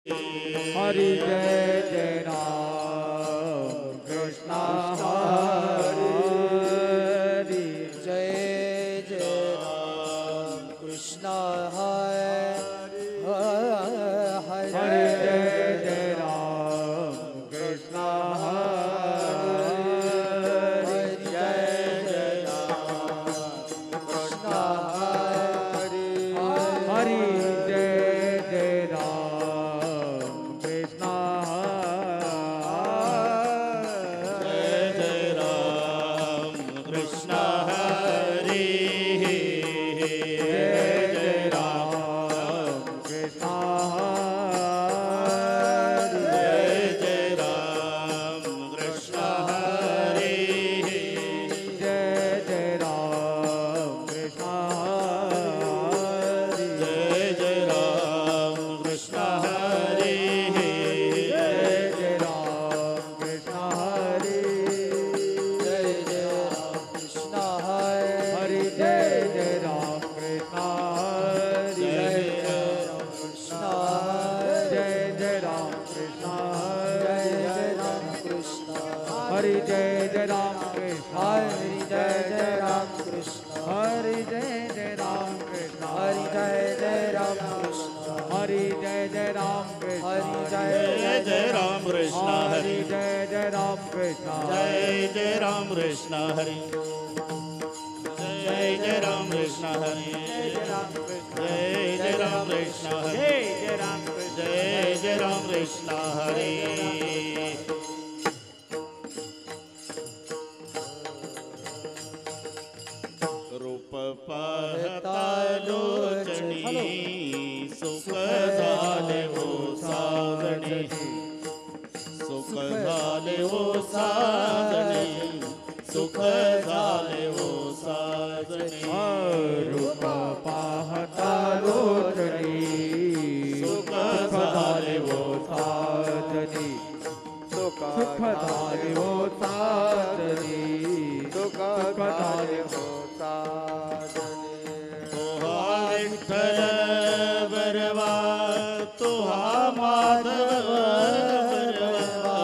हरि जय जय राम कृष्ण हरि जय जय राम कृष्ण हरि हरि जय जय राम कृष्ण हरि जय जय राम कृष्ण हरि हरि जय जय राम कृष्ण जय जय राम कृष्ण हरि जय जय राम कृष्ण जय जय राम कृष्ण हरि जय जय राम कृष्ण जय जय राम कृष्ण हरि जय जय राम कृष्ण जय जय राम कृष्ण हरि हरि जय जय राम कृष्ण जय जय राम कृष्ण जय जय राम कृष्ण जय जय राम कृष्ण हरि जय जय राम कृष्ण हरि जय जय राम कृष्ण हरि जय जय राम कृष्ण हरि जय जय राम कृष्ण हरि जय जय राम कृष्ण हरि जय जय राम कृष्ण हरि हरि जय जय राम कृष्ण जय जय राम कृष्ण हरि जय जय राम कृष्ण हरि जय जय राम कृष्ण हरि जय जय राम कृष्ण हरि रूप पाहता लोचनी सुख झाले हो साजणे सुख झाले हो साजणे सुख झाले हो साजणे रूप पाहता लोचनी सुख झाले हो साजनी सुख झाले हो साजनी सुख झाले हो तोहा विठ्ठल बरवा तोहा माधव बरवा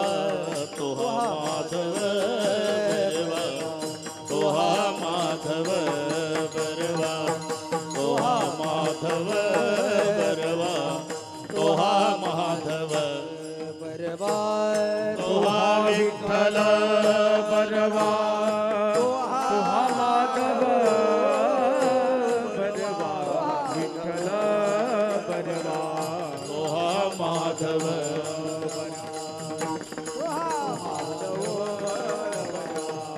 तोहा माधव बरवा तोहा माधव बरवा तोहा माधव बरवा तोहा माधव बरवा तोहा विठ्ठल बरवा तुहा माधव बरवा विठ्ठल बरवा तोहा माधव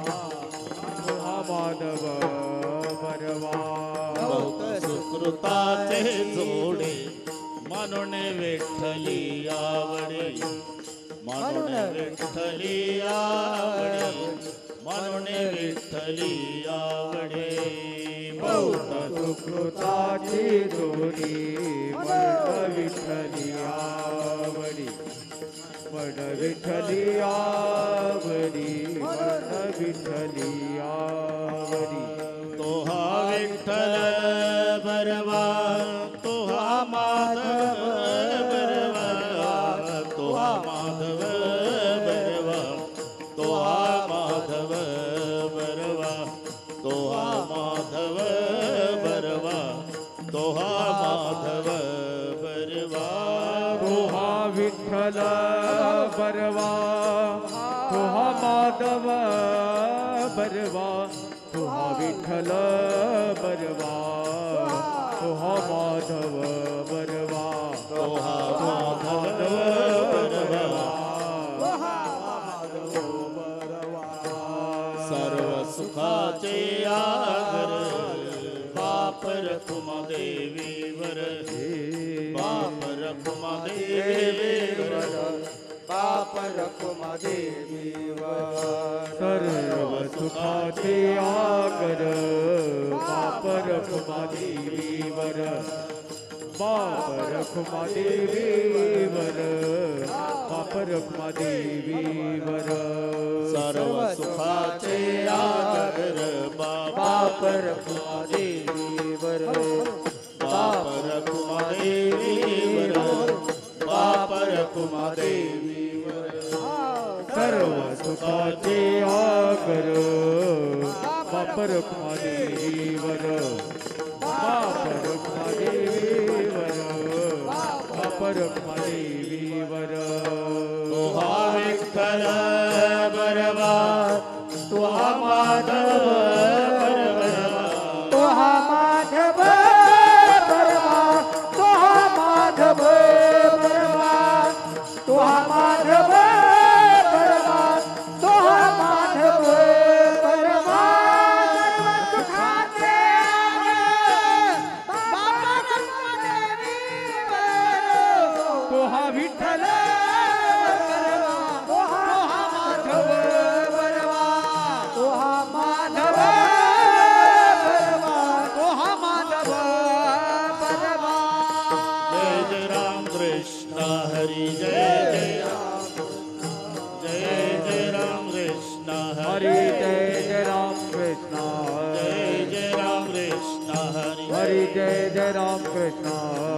तुहा माधव बरवा बहुत सुकृताचे जोडे म्हणून विठ्ठली आवडे म्हणून विठ्ठली आवडे म्हणून विठ्ठली आवडे बहुत सुकृताची जोडी मरण विठ्ठली आवडी मरण विठ्ठली आवडी मरण विठ्ठली आवडी तोहा विठ्ठल बरवा तोहा माधव बरवा तोहा माधव बरवा तोहा माधव बरवा तोहा माधव बरवा तोहा माधव बरवा तुहा विठ्ठल बरवा तुहा माधव बरवा तुहा विठ्ठल बरवा तुहा माधव बरवा तोहा माधव बरवा सर्व सुखाचे आगर बाप रखुमा देवीवर बाप रखुमा देवीवर बाप रखुमा देवीवर सर्व सुखाचे आगर बाप रखुमा देवीवर बाप रखुमा देवीवर बाप रखुमा देवीवर सर्व सुखाचे आगर बाप रखुमा देवीवर बाप रखुमा देवीवर बाप रखुमा देवीवर सर्व सुखाचे आगर बाप रखुमा देवीवर बाप रखुमा देवीवर बाप रखुमा देवीवर तुहा विठ्ठल बरवा तुहा माधव बरवा तुहा माधव परवा तुहा माधव परवा तुहा माधव परवा तुहा माधव परवा सर्व सुखाचे बाबा देवीवर तुहा विठ्ठल तुहा माधव परवा तुहा माधव परवा तुहा माधव परवा जय जय राम कृष्ण हरी जय जय राम जय जय राम कृष्ण हरि जय जय राम कृष्ण जय जय राम कृष्ण हरी हरि जय जय राम कृष्ण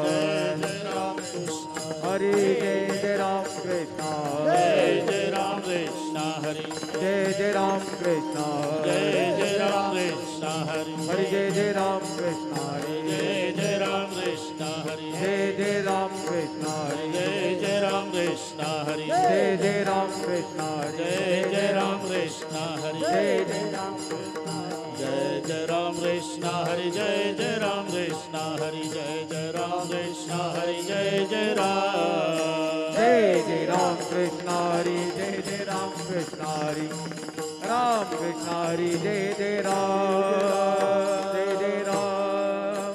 जय जय राम कृष्ण हरि जय जय राम कृष्ण जय जय राम कृष्ण हरी जय जय राम कृष्ण जय जय राम कृष्ण हरी हरि जय जय राम कृष्ण हरि जय जय राम कृष्ण हरी जय जय राम कृष्ण हरि जय जय राम कृष्ण हरी जय जय राम कृष्ण हरि जय जय राम कृष्ण हरी जय जय राम कृष्ण जय जय राम कृष्ण हरि जय जय राम कृष्ण हरि जय जय राम कृष्ण हरि जय जय राम कृष्ण हरि जय जय राम कृष्ण हरि राम कृष्ण हरि जय जय राम जय जय राम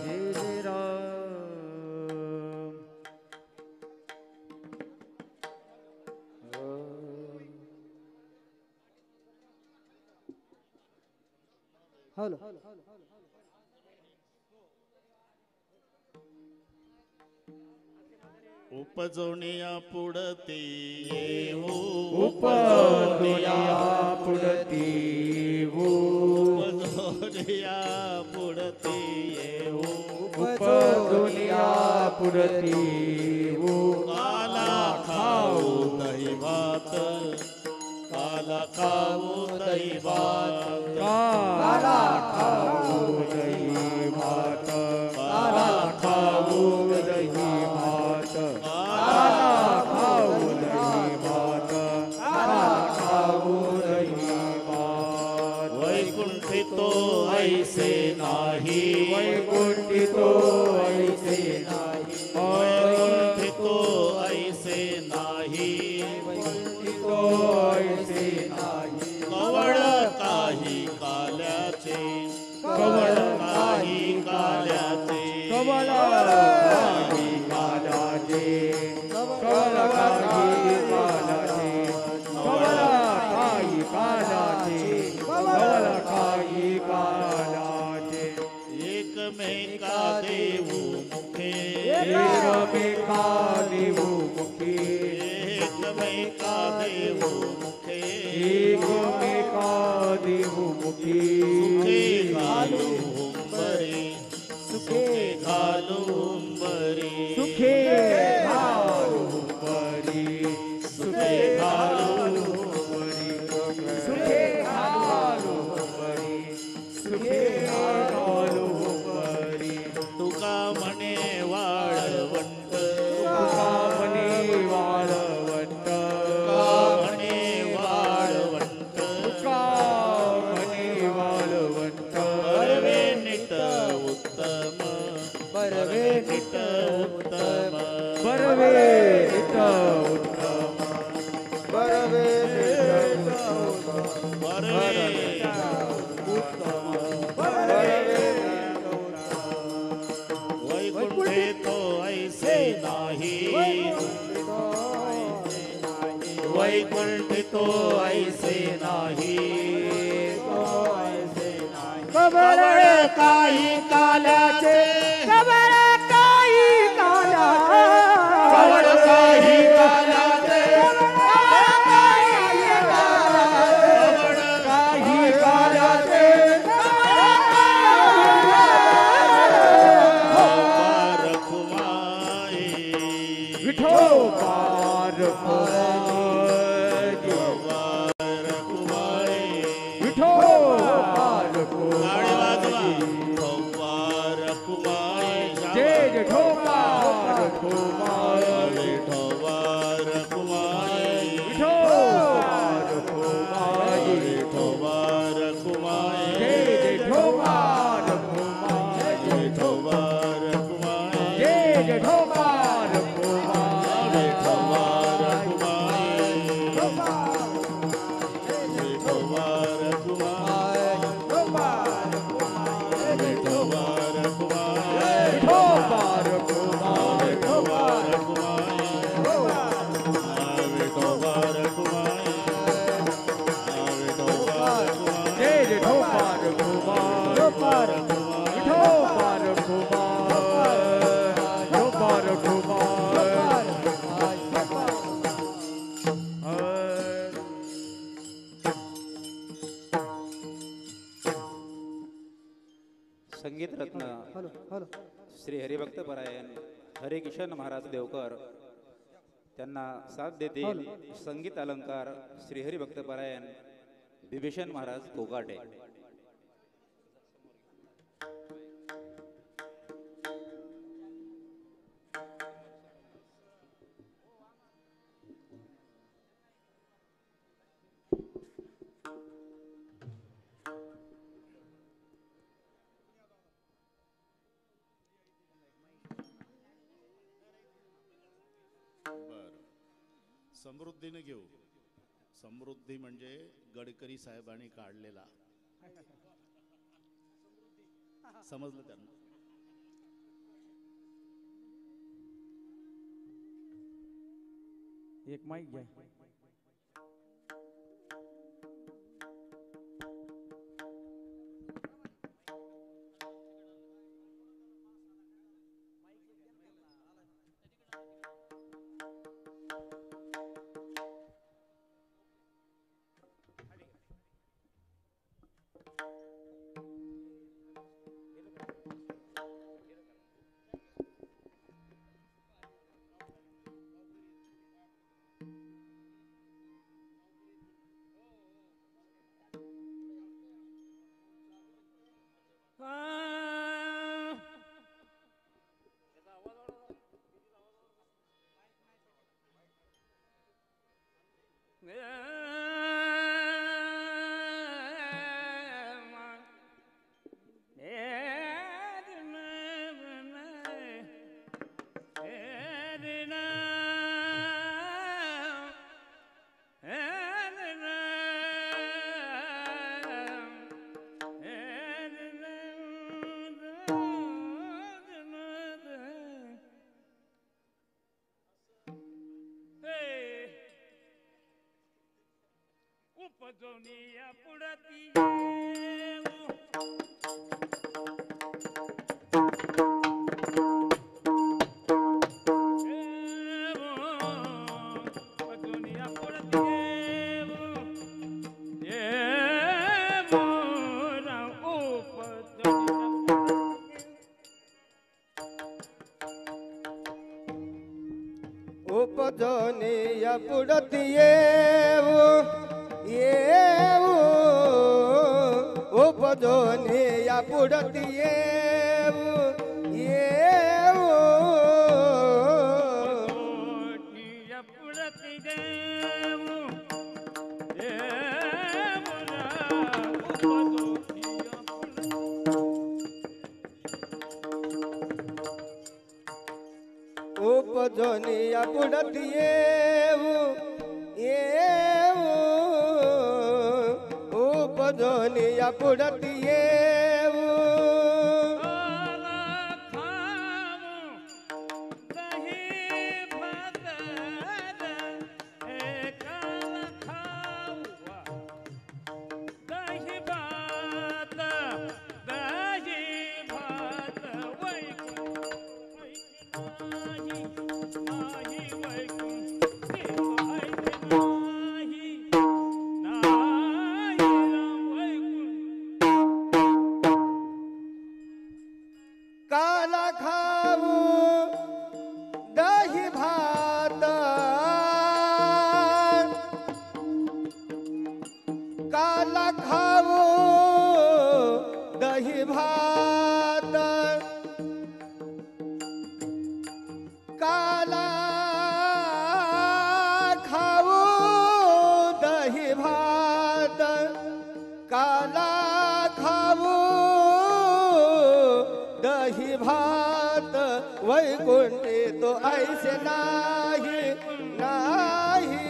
जय जय राम हॅलो उपजोनिया पुढती येऊ उपदुनिया पुढती उपजोनिया पुढती येऊ उपदुनिया पुढती काला खाऊ दही भात काला खाऊ दही भात काला खाऊ दही भात काला खाऊ दही भात काला खाऊ दही भात काला खाऊ दही भात वैकुंठी तो ऐसे नाही वैकुंठी तो ऐसे नाही वैकुंठी तो ऐसे नाही तो ऐसे नाही कवळ काही काल्याचे कवळ काही काल्याचे कवळ काही कालाचे कवळ काही कालाचे कवळ काही कालाचे कवळ काही कालाचे एकमेका देऊ मुखे एकमेका देऊ मुखी एकमेका देऊ मुखे एकमेका देऊ मुखी सुखे घालून बरे सुखे घालून बरे सुखे घालून बरी सुखे घालून बरी सुखे घालून बरी सुखे घालून बरी तुका म्हणे वाळवंट तुका म्हणे वाळवंट तुका म्हणे वाळवंट तुका म्हणे वाळवंट बरवे निट उत्तम बरवे निट उत्तम बरवे नित उत्तम बरवे बरवे वैकुंठे तो ऐसे नाही वैकुंठ तो ऐसे नाही कबर काही काल्याचे कबर काही काला कवळ काही कालाचे काही कालाचे पार खुमाई विठोबार कुमारी विठोबार कुमारी जय विठोबार कुमारी विठोबार कुमारी विठोबार कुमारी विठोबार कुमारी जय विठोबार कुमारी विठोबार कुमारी जय विठोबार कुमारी विठोबार कुमारी विठोबार कुमार विठोबार कुमारी विठोबार कुमारी विठोबार कुमारी विठोबार कुमारी विठोबार कुमारी विठोबार कुमारी जय विठोबार कुमारी विठोबार कुमारी विठोबार संगीत रत्न हॅलो हॅलो श्री हरिभक्तपरायण हरिकिशन महाराज देवकर त्यांना साथ देतील संगीत अलंकार श्री हरिभक्तपरायण विभीषण महाराज कोकाटे. समृद्धीने घेऊ. समृद्धी म्हणजे गडकरी साहेबांनी काढलेला, समजलं त्यांना. एक माईक घ्या. उपजोनिया पुढती उपजोनिया पुढती येऊ येऊ उपजोनिया पुढती येऊ येऊ पुढती देऊ उपजोनिया पुढती येऊ येऊ उपजोनिया पुढती येऊ नाही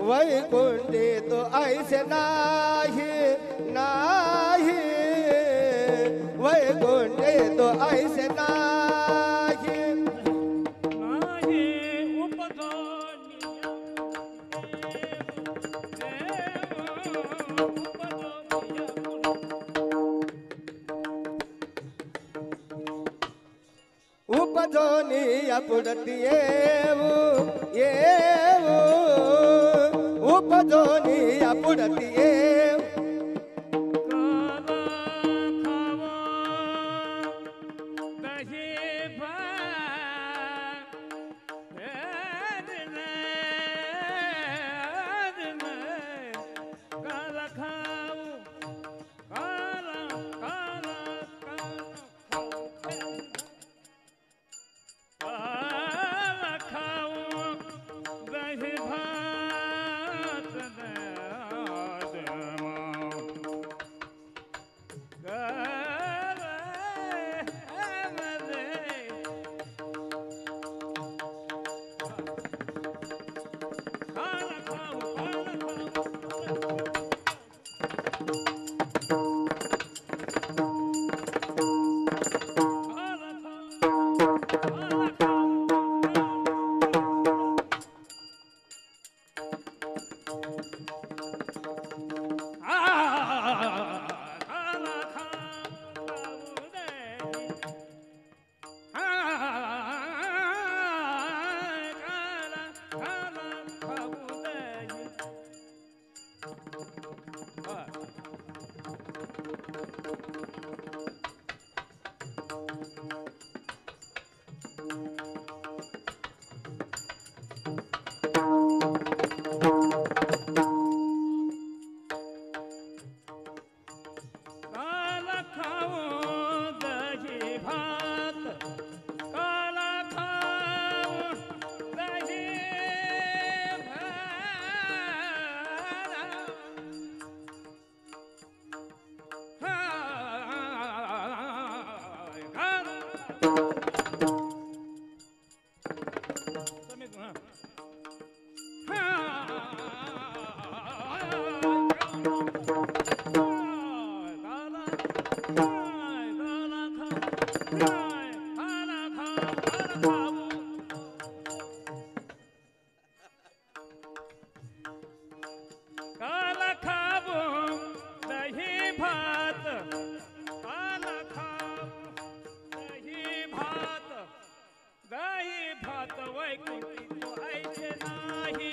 वैकुंठी तो ऐसे नाही नाही वैकुंठी तो ऐसे नाही नाही उपदोनिया उपजोनी पुढती येऊ उपजोनी पुढती येऊ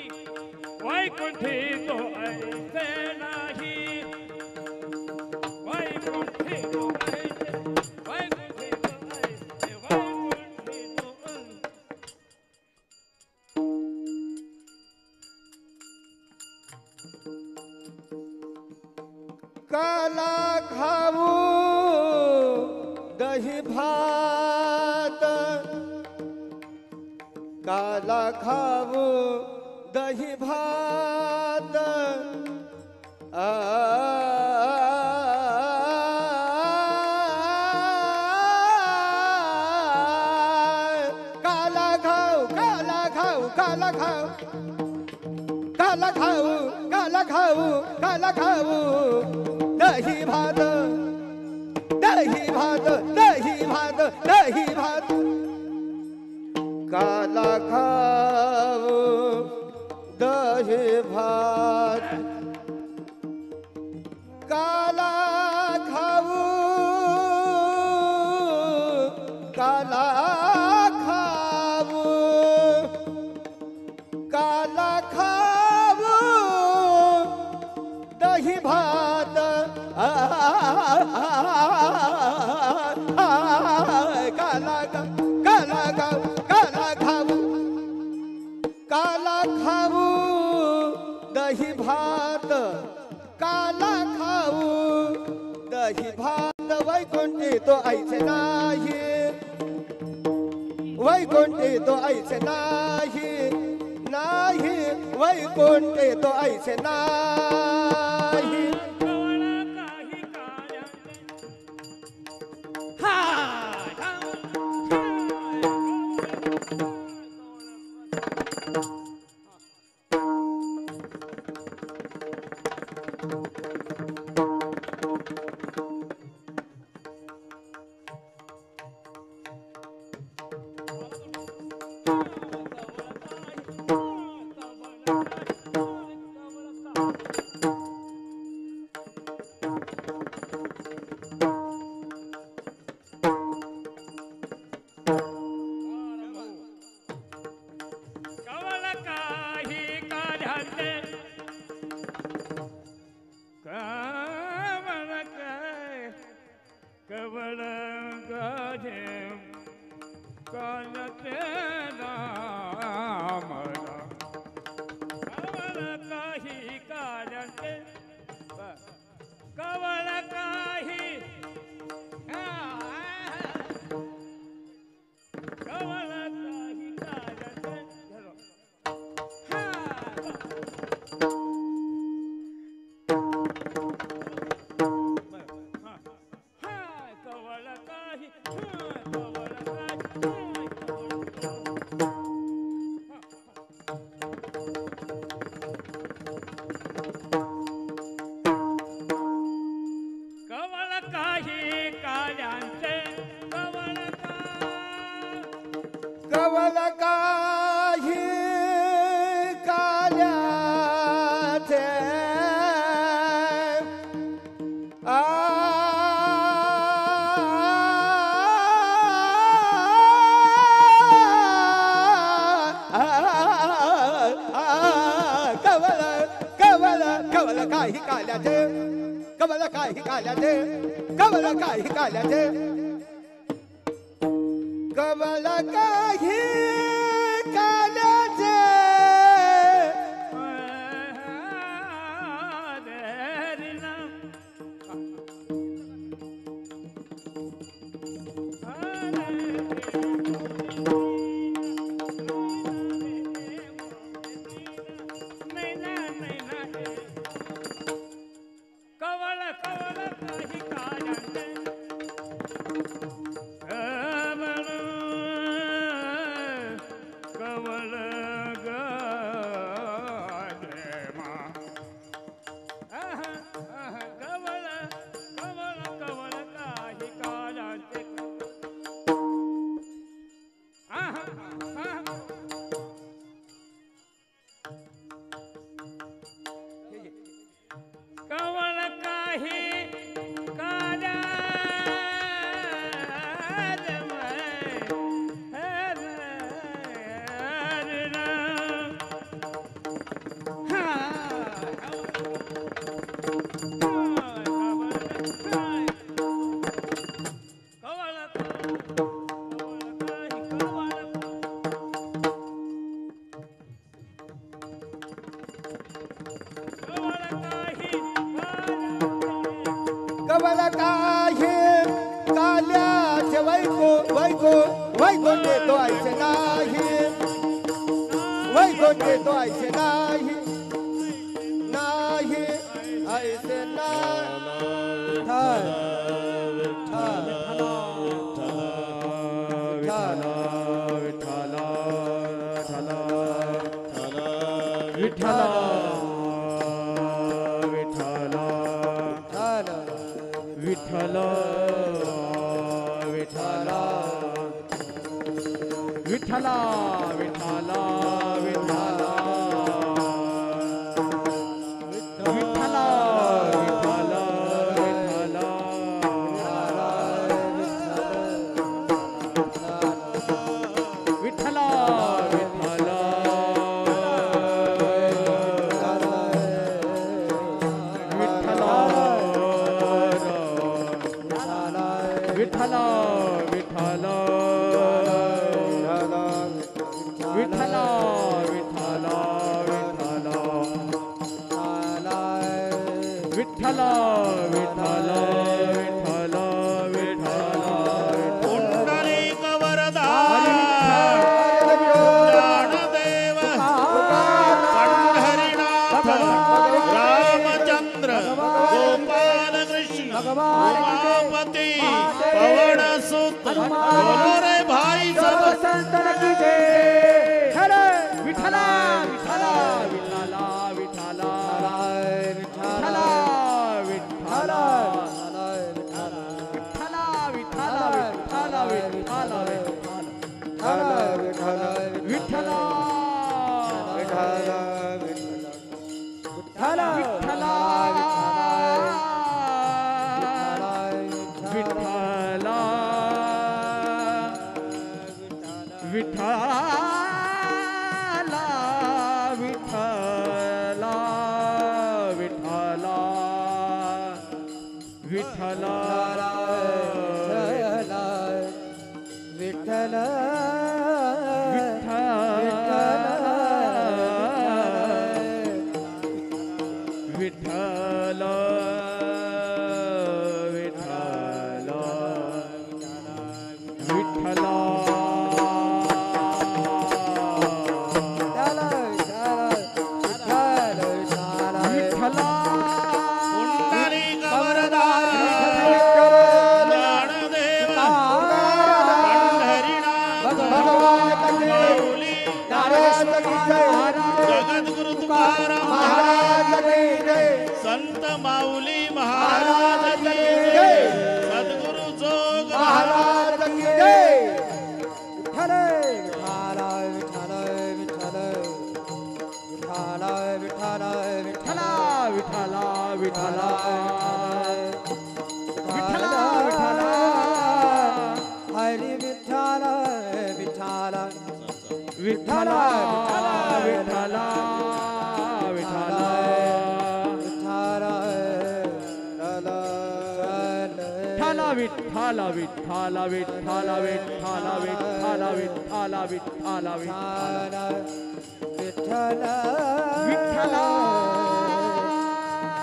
वैकुंठी तो ऐसे नाही वैकुंठी तो ऐसे वैकुंठी तो ऐसे वैकुंठी तो काला खाऊ दही भात काला खाऊ दही भात काला खाऊ काला खाऊ काला खाऊ काला खाऊ काला खाऊ काला खाऊ दही भात दही भात दही भात दही भात काला खाऊ दही भात काला खाऊ काला खाऊ काला खाऊ दही भात काला काला खाऊ काला खाऊ काला खाऊ दही भात काला खाऊ दही भात वैकुंठी तो ऐसे नाही वैकुंठी तो ऐसे नाही नाही वैकुंठी तो ऐसे नाही काही काया हा काही काल्याचे कमल काही काल्याचे कमल काही काल्याचे कवल कवल काही कायांचे कवल गमा कवल कवल कवल काही कायांचे कवल काही कमल काही काल्याचे वैकुंठ तो ऐसे नाही वैकुंठ तो ऐसे नाही नाही ऐसे विठ्ठल विठ्ठल विठ्ठल विठ्ठल विठ्ठल विठ्ठल विठ्ठल विठ्ठल विठ्ठल विठ्ठल विठ्ठल विठ्ठल विठ्ठल विठ्ठल पुंडलिक वरदा ज्ञानदेव पंढरीनाथ रामचंद्र गोपाल कृष्ण उमापति पवन सुत बोलो रे भाई सब संतन की जय हरे विठ्ठल विठ्ठल विठ्ठल विठ्ठल विठ्ठल विठ्ठल विठ्ठल विठ्ठल विठ्ठल विठ्ठल विठ्ठल विठ्ठल विठ्ठल विठ्ठल पुंडलिक वरदा ज्ञानदेव पंढरीनाथ माऊली जगद्गुरु तुकाराम संत माऊली महाराज की जय सद्गुरु जोग महाराज की जय विठ्ठल विठ्ठल विठ्ठल विठ्ठल विठ्ठल विठ्ठल विठ्ठल विठ्ठल विठ्ठल हरी विठ्ठल विठ्ठल विठ्ठल विठ्ठल विठ्ठल विठ्ठल विठ्ठल विठ्ठल विठ्ठल विठ्ठल विठ्ठल विठ्ठल विठ्ठल विठ्ठल विठ्ठल विठ्ठल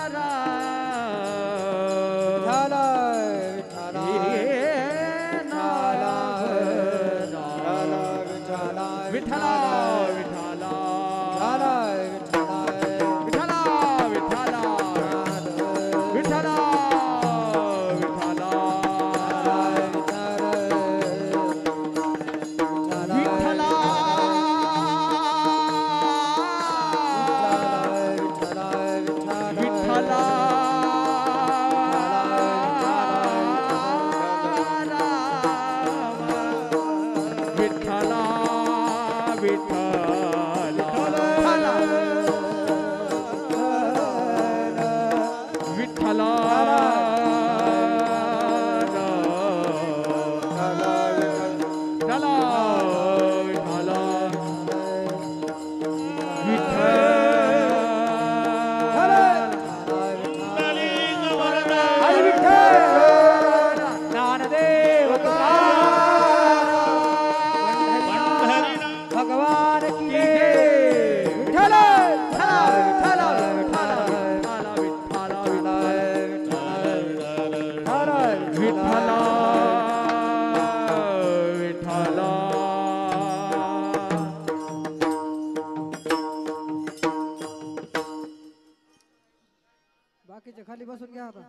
खाली बसून घ्या आता.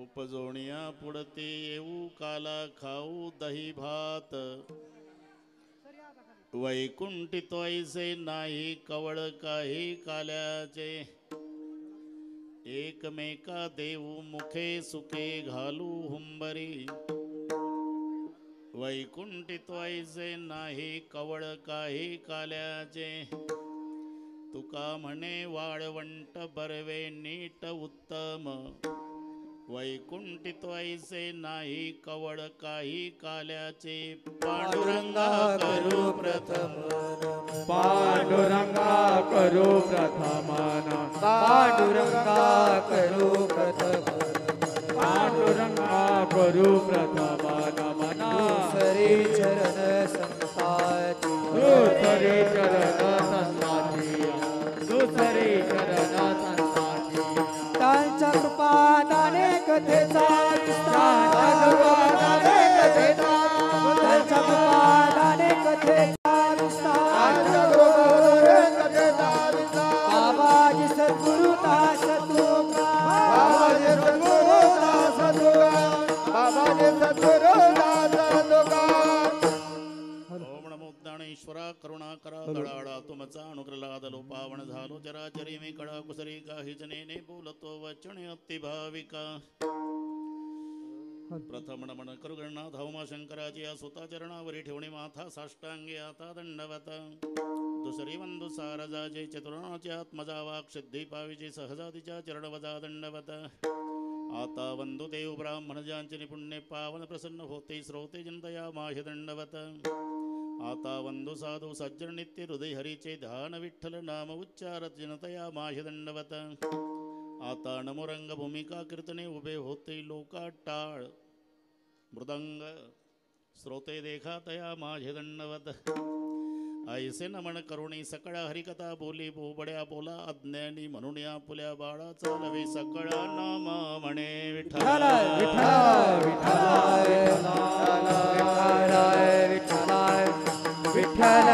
उपजोनिया पुढते येऊ काला खाऊ दही भात वैकुंठी तोयसे नाही कवळ काही काल्याचे एकमेका देऊ मुखे सुखे घालू हुंबरी वैकुंठी तोयसे नाही कवळ काही काल्याचे तुका म्हणे वाळवंट बरवे नीट उत्तम वैकुंठी तोयसे नाही कवळ काही काल्याचे पांडुरंगा करू प्रथम पांडुरंगा करू प्रथमन पांडुरंगा करू प्रथम पांडुरंगा करू प्रथमन मना सरी चरण संताची दुसरे चरण संताची दुसरे चरण संताची त्यांच्या कृपादाने कथेचा विस्तार त्यांच्या कृपादाने कथेचा विस्तार बाबाजी सद्गुरु दास तुका बाबाजी सद्गुरु दास तुका बाबाजी सद्गुरु दास तुका ओम नमो ज्ञानेश्वरा करुणा करा दळाळा तुमचा अनुग्रह लादलो पावन झालो जराचरी मी कडा कुसरी काही जनेने बोलतो वचने अति भाविका प्रथम नमन करू गणनाथ हौमा शंकराची या स्वतः चरणावरी ठेवणे माथा साष्टांगी आता दंडवत दुसरी वंदू सारजाचे चतुर्णाचे आत्मजा वाक सिद्धी पाविचे सहजातीच्या चरण वजा दंडवत आता वंदू देव ब्राह्मण ज्यांचे निपुण्य पावन प्रसन्न होते श्रोते जनतया माह्य दंडवत आता वंदू साधू सज्जन नित्य हृदय हरीचे ध्यान विठ्ठल नाम उच्चारत जनतया माह्य दंडवत आता नमो रंग भूमिका कीर्तने उभे होते लोका टाळ मृदंग श्रोते देखा तया माझे दंडवत ऐसे नमन करुणी सकळा हरिकथा बोली बोबड्या बोला अज्ञानी म्हणून या पुल्या बाळा चालवे सकळा नाम म्हणे विठ्ठल विठ्ठल विठ्ठल विठ्ठल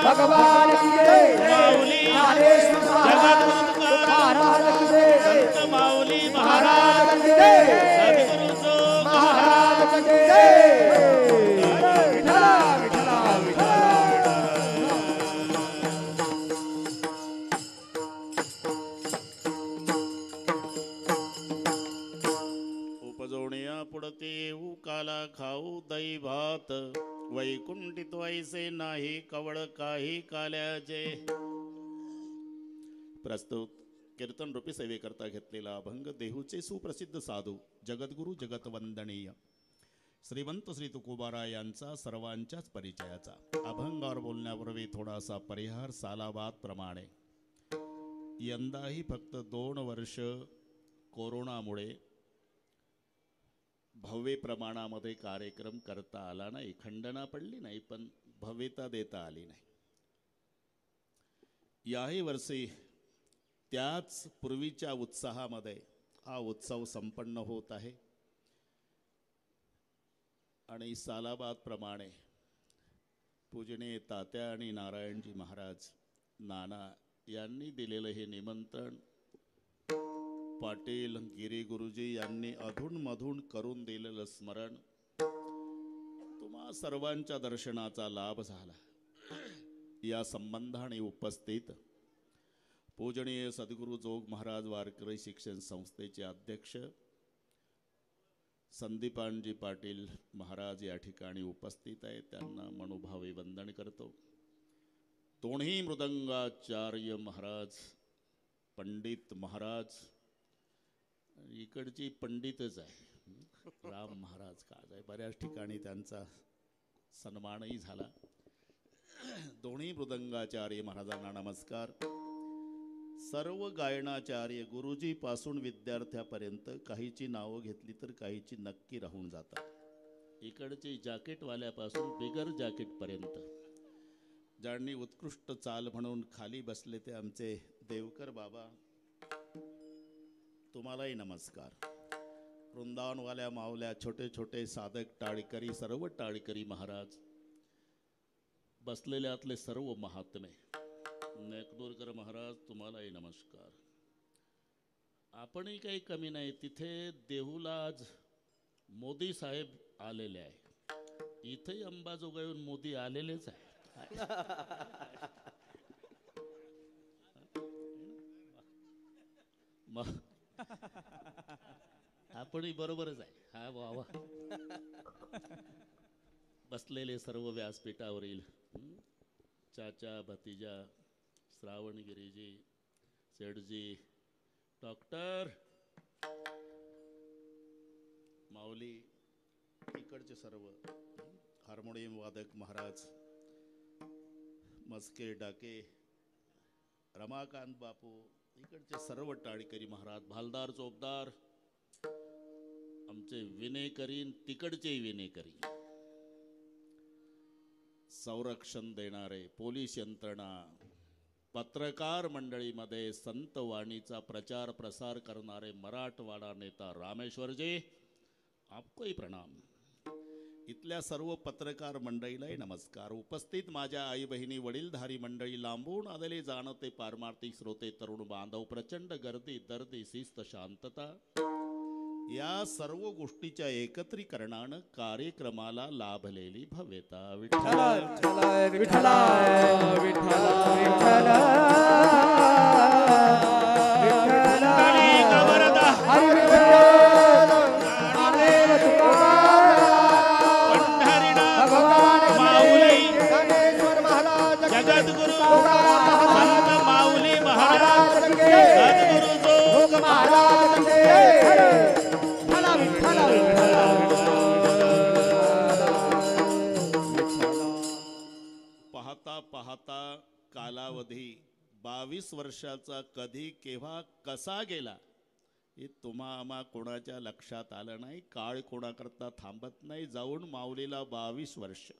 भगवान की जय माऊली महाराज की जय सद्गुरुचो महाराज की उपजोनिया पुढते येऊ काला खाऊ दही भात वैकुंठित वैसे नाही कवळ काही काल्याचे प्रस्तुत कीर्तन रूपी सेवेकरता घेतलेला अभंग देहूचे सुप्रसिद्ध साधू जगद्गुरु जगतवंदनीय श्रीमंत श्री तुकोबाराय यांचा सर्वांच्याच परिचयाचा अभंगावर बोलण्यापूर्वी थोडासा परिहार सालाबाद प्रमाणे यंदाही फक्त 2 वर्ष कोरोनामुळे भव्य प्रमाणामध्ये कार्यक्रम करता आला नाही, खंडना पडली नाही, पण भव्यता देता आली नाही. याही वर्षी त्याच पूर्वीच्या उत्साहामध्ये हा उत्सव संपन्न होत आहे आणि सालाबाद प्रमाणे पूजनीय तात्या आणि नारायणजी महाराज नाना यांनी दिलेलं हे निमंत्रण पाटील गिरी गुरुजी यांनी अधूनमधून करून दिलेलं स्मरण तुम्हा सर्वांच्या दर्शनाचा लाभ झाला. या संबंधाने उपस्थित पूजनीय सद्गुरू जोग महाराज वारकरी शिक्षण संस्थेचे अध्यक्ष संदीपानजी पाटील महाराज या ठिकाणी उपस्थित आहेत. त्यांना मनोभावे वंदन करतो. दोन्ही मृदंगाचार्य महाराज पंडित महाराज इकडची पंडितच आहे राम महाराज काज आहे, बऱ्याच ठिकाणी त्यांचा सन्मानही झाला. दोन्ही मृदंगाचार्य महाराजांना नमस्कार. सर्व गायनाचार्य गुरुजी पासून विद्यार्थ्यापर्यंत काहीची नावं घेतली तर काहीची नक्की राहून जातात. इकडचे जॅकेटवाल्यापासून बिगर जॅकेटपर्यंत ज्यांनी उत्कृष्ट चाल म्हणून खाली बसले ते आमचे देवकर बाबा, तुम्हालाही नमस्कार. वृंदावनवाल्या मावल्या छोटे छोटे साधक टाळकरी सर्व टाळकरी महाराज बसलेल्यातले सर्व महात्मे नेकदूरकर महाराज तुम्हालाही नमस्कार. आपणही काही कमी नाही. तिथे देहूला आज मोदी साहेब आलेले आहे, इथेही अंबाजोगाईहून मोदी आलेलेच आहे. आपणही बरोबरच आहे. हा वा वा. बसलेले सर्व व्यासपीठावरील चाचा भतीजा श्रावणगिरीजी सेठजी डॉक्टर माऊली इकडचे सर्व हार्मोनियम वादक महाराज मस्के डाके रमाकांत बापू इकडचे सर्व टाळकरी महाराज भालदार चोपदार आमचे विनेकरी तिकडचे विनेकरी संरक्षण देणारे पोलीस यंत्रणा पत्रकार मंडळीमध्ये संत वाणीचा प्रचार प्रसार करणारे मराठवाडा नेता रामेश्वरजी आपकोही प्रणाम. इथल्या सर्व पत्रकार मंडळीलाही नमस्कार. उपस्थित माझ्या आई बहिणी वडीलधारी मंडळी लांबून आलेले जाणते पारमार्थिक श्रोते तरुण बांधव प्रचंड गर्दी दर्दी शिस्त शांतता या सर्व गोष्टीच्या एकत्रीकरणानं कार्यक्रमाला लाभलेली भव्यता. विठ्ठला विठ्ठला विठ्ठला पाहता कालावधी 22 वर्षाचा कधी केव्हा कसा गेला हे तुम्हा आम्हा कोणाच्या लक्षात आलं नाही. काळ कोणाकरता थांबत नाही. जाऊन माऊलीला 22 वर्ष,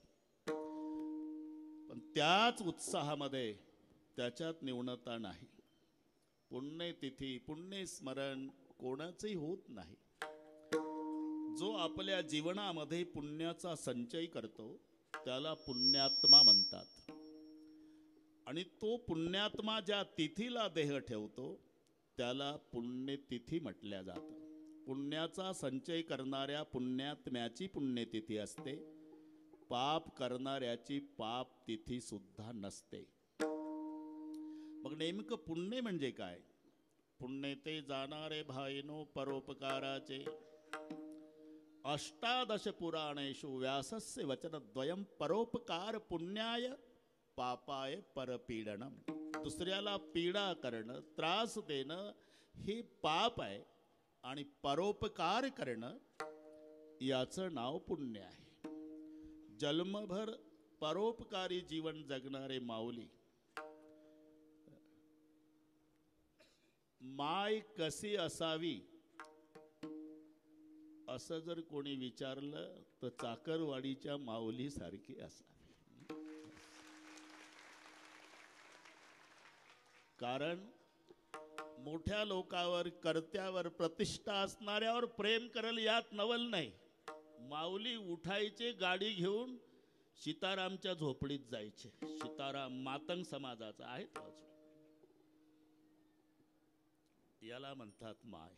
पण त्याच उत्साहामध्ये त्याच्यात न्यूनता नाही. पुण्यतिथी पुण्यस्मरण कोणाचंही होत नाही. जो आपल्या जीवनामध्ये पुण्याचा संचय करतो त्याला पुण्यात्मा म्हणतात. आणि तो पुण्यात्मा ज्या तिथीला देह ठेवतो त्याला पुण्यतिथी म्हटल्या जातं. पुण्याचा संचय करणाऱ्या पुण्यात्म्याची पुण्यतिथी असते, पाप करणाऱ्याची पाप तिथी सुद्धा नसते. मग नेमकं पुण्य म्हणजे काय? पुण्य ते जाणारे भाईनो परोपकाराचे. अष्टादश पुराणेषु व्यासस्य वचनद्वयं परोपकार पुण्याय पापाय परपीडनम. दुसऱ्याला पीडा करणं, त्रास देणं हे पाप आहे आणि परोपकार करणं याचं नाव पुण्य आहे. जन्मभर परोपकारी जीवन जगणारे माऊली माय कशी असावी असं जर कोणी विचारलं तर चाकरवाडीच्या माऊली सारखी असावी. कारण मोठ्या लोकावर, कर्त्यावर, प्रतिष्ठा असणाऱ्यावर प्रेम करेल यात नवल नाही. माऊली उठायचे गाडी घेऊन सीतारामच्या झोपडीत जायचे. सीताराम मातंग समाजाचा आहे तो अजून. याला म्हणतात माय.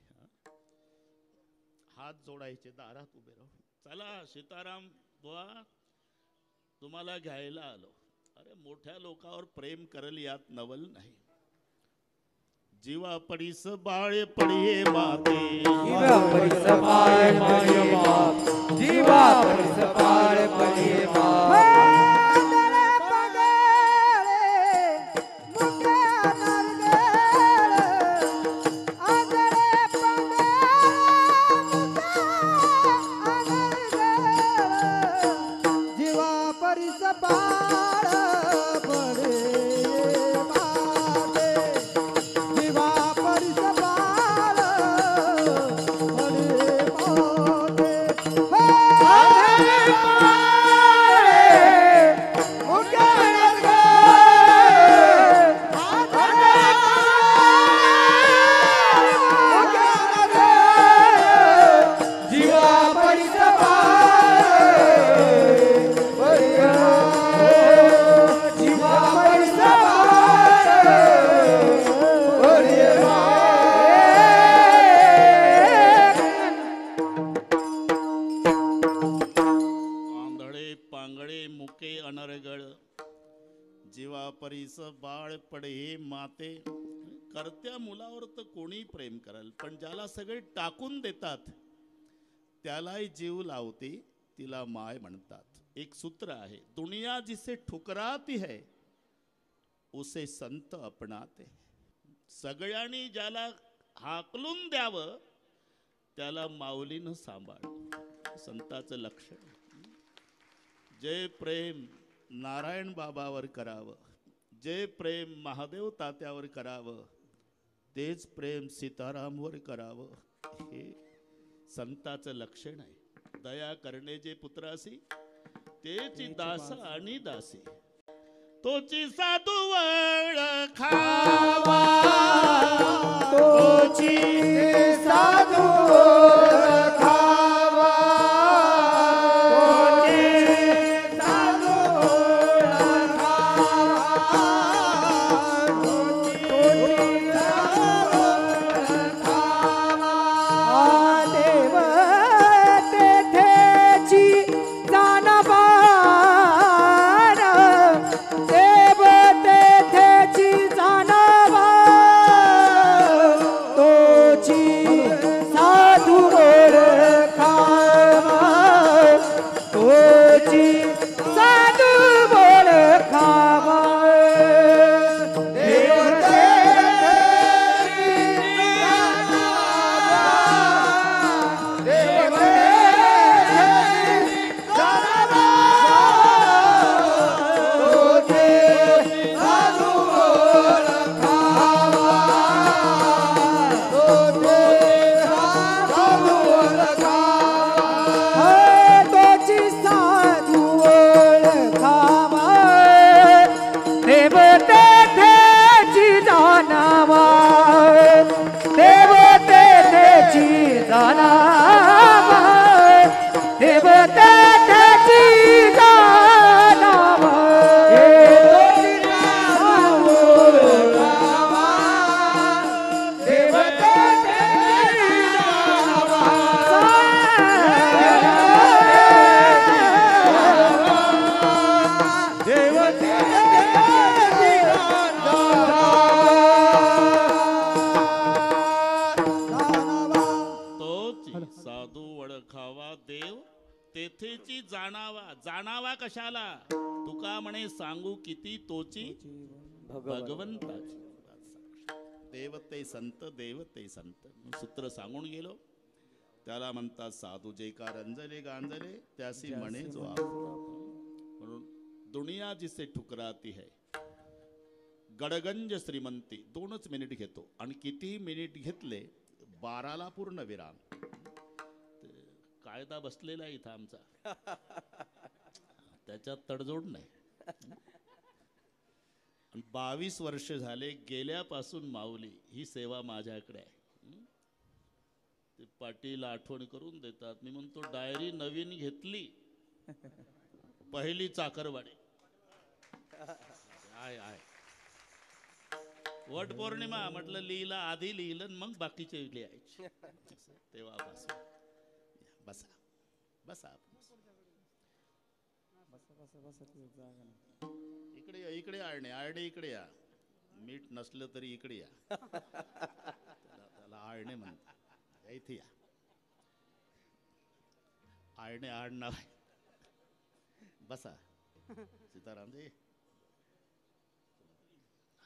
हात जोडायचे, दारात उभे राहून, चला सीताराम बुवा तुम्हाला घ्यायला आलो. अरे मोठ्या लोकावर प्रेम करेल यात नवल नाही. जीवा पडीस बाळे पडिये माते, जीवा परिस बाळ पडिये बाप, जीवा परिस बाळ पडिये बाप. बाळ पडे माते. करत्या मुलावर तर कोणी प्रेम करेल, पण ज्याला सगळे टाकून देतात त्यालाही जीव लावते, तिला माय म्हणतात. एक सूत्र आहे, दुनिया जिसे ठुकराती है उसे संत अपनाते. सगळ्यांनी ज्याला हाकलून द्यावं त्याला माऊलीनं सांभाळ, संताचं लक्षण. जे प्रेम नारायण बाबावर करावं, जे प्रेम महादेव तात्यावर करावं, तेच प्रेम सीतारामवर करावं, हे संताचं लक्षण आहे. दया करणे जे पुत्रासी तेची दास आणि दासी. तोची साधू वळखावा, तोची साधू वळखावा, जाणावा. जाणावा कशाला? तुका म्हणे सांगू किती तोची भगवंताची देव ते संत, देव ते संत. सूत्र सांगून गेलो. त्याला म्हणतात साधू जे का रंजले गांजले त्यासी म्हणे जो म्हणून दुनिया जिसे ठुकराती है. गडगंज श्रीमंती 2च मिनिट घेतो आणि किती मिनिट घेतले 12ला पूर्ण विराम. कायदा बसलेला आहे इथं आमचा, त्याच्यात तडजोड नाही. 22 वर्ष झाले गेल्यापासून माऊली ही सेवा माझ्याकडे आहे. ते पाटील आठवण करून देतात. मी म्हणतो डायरी नवीन घेतली, पहिली चाकरवाडी आहे. वट पौर्णिमा म्हटलं लिहिलं, आधी लिहिलं मग बाकीचे लिहायचे. तेव्हापासून बसा बसा इकडे या, इकडे आळणे इकडे या. मीठ नसलं तरी इकडे या. त्याला आळणे म्हणतात. इथे या. आळणे आडनाव आहे. बसा सीतारामजी.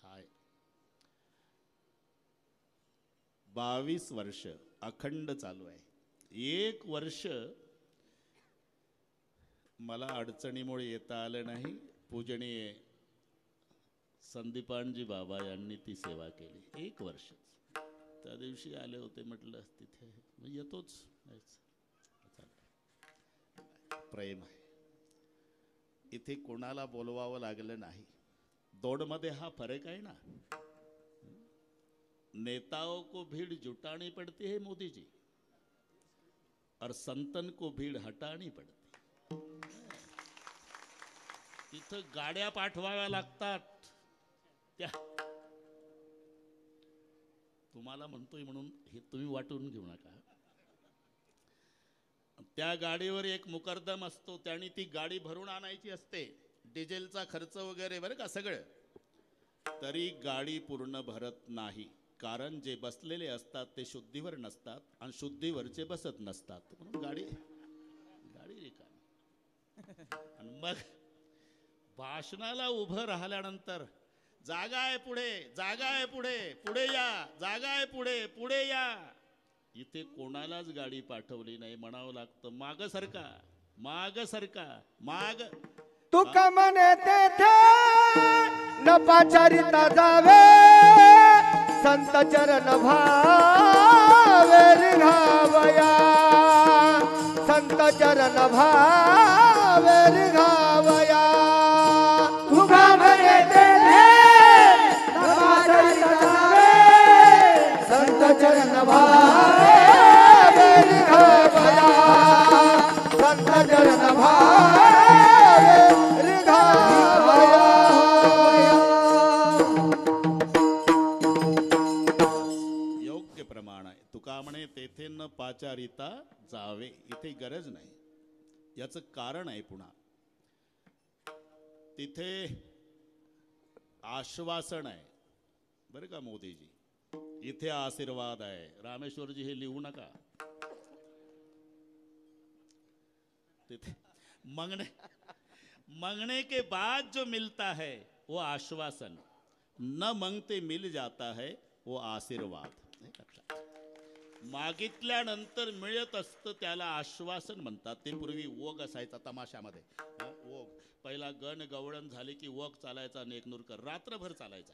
हाय 22 वर्ष अखंड चालू आहे. 1 वर्ष मला अडचणीमुळे येता आलं नाही. पूजनीय संदीपानजी बाबा यांनी ती सेवा केली. 1 वर्ष. त्या दिवशी आले होते, म्हटलं तिथे येतोच. प्रेम आहे. इथे कोणाला बोलवावं लागलं नाही. दौडमध्ये हा फरक आहे ना. नेताओं को भीड़ जुटानी पड़ती है मोदी जी, और संतन को भीड़ हटानी पड़ती. तिथं गाड्या पाठवाव्या लागतात. त्या तुम्हाला म्हणतोय म्हणून हे तुम्ही वाटून घेऊ नका. त्या गाडीवर एक मुकरदम असतो, त्याने ती गाडी भरून आणायची असते. डिझेलचा खर्च वगैरे बरं का सगळं. तरी गाडी पूर्ण भरत नाही. कारण जे बसलेले असतात ते शुद्धीवर नसतात आणि शुद्धीवरचे बसत नसतात. म्हणून गाडी रिकामी. आणि मग भाषणाला उभं राहिल्यानंतर जागा आहे पुढे, जागा आहे पुढे, पुढे या, जागा आहे पुढे, पुढे या. इथे कोणालाच गाडी पाठवली नाही. म्हणावं लागतं माग सरका, माग सरका, माग. तुका म्हणे तेथे न पाचारिता जावे, संत चरण भावे रिघावया, संत चरण भावे रिघावया. तुका म्हणे तेथे न पाचारिता जावे, संत चरण भावे रिघावया, संत चरण भावे म्हणे तेथे न पाचारिता जावे. इथे गरज नाही. याचं कारण आहे पुन्हा. तिथे आश्वासन आहे बरं का मोदीजी. इथे आशीर्वाद आहे. रामेश्वरजी हे लिहू नका. तिथे मांगने के बाद जो मिलता है वो आश्वासन, न मांगते मिल जाता है वो आशीर्वाद. मागितल्यानंतर मिळत असतं त्याला आश्वासन म्हणतात. ते पूर्वी ओग असायचा तमाशामध्ये. ओग पहिला गण गवळण झाले की ओग चालायचा. नेकनूरकर रात्रभर चालायचा.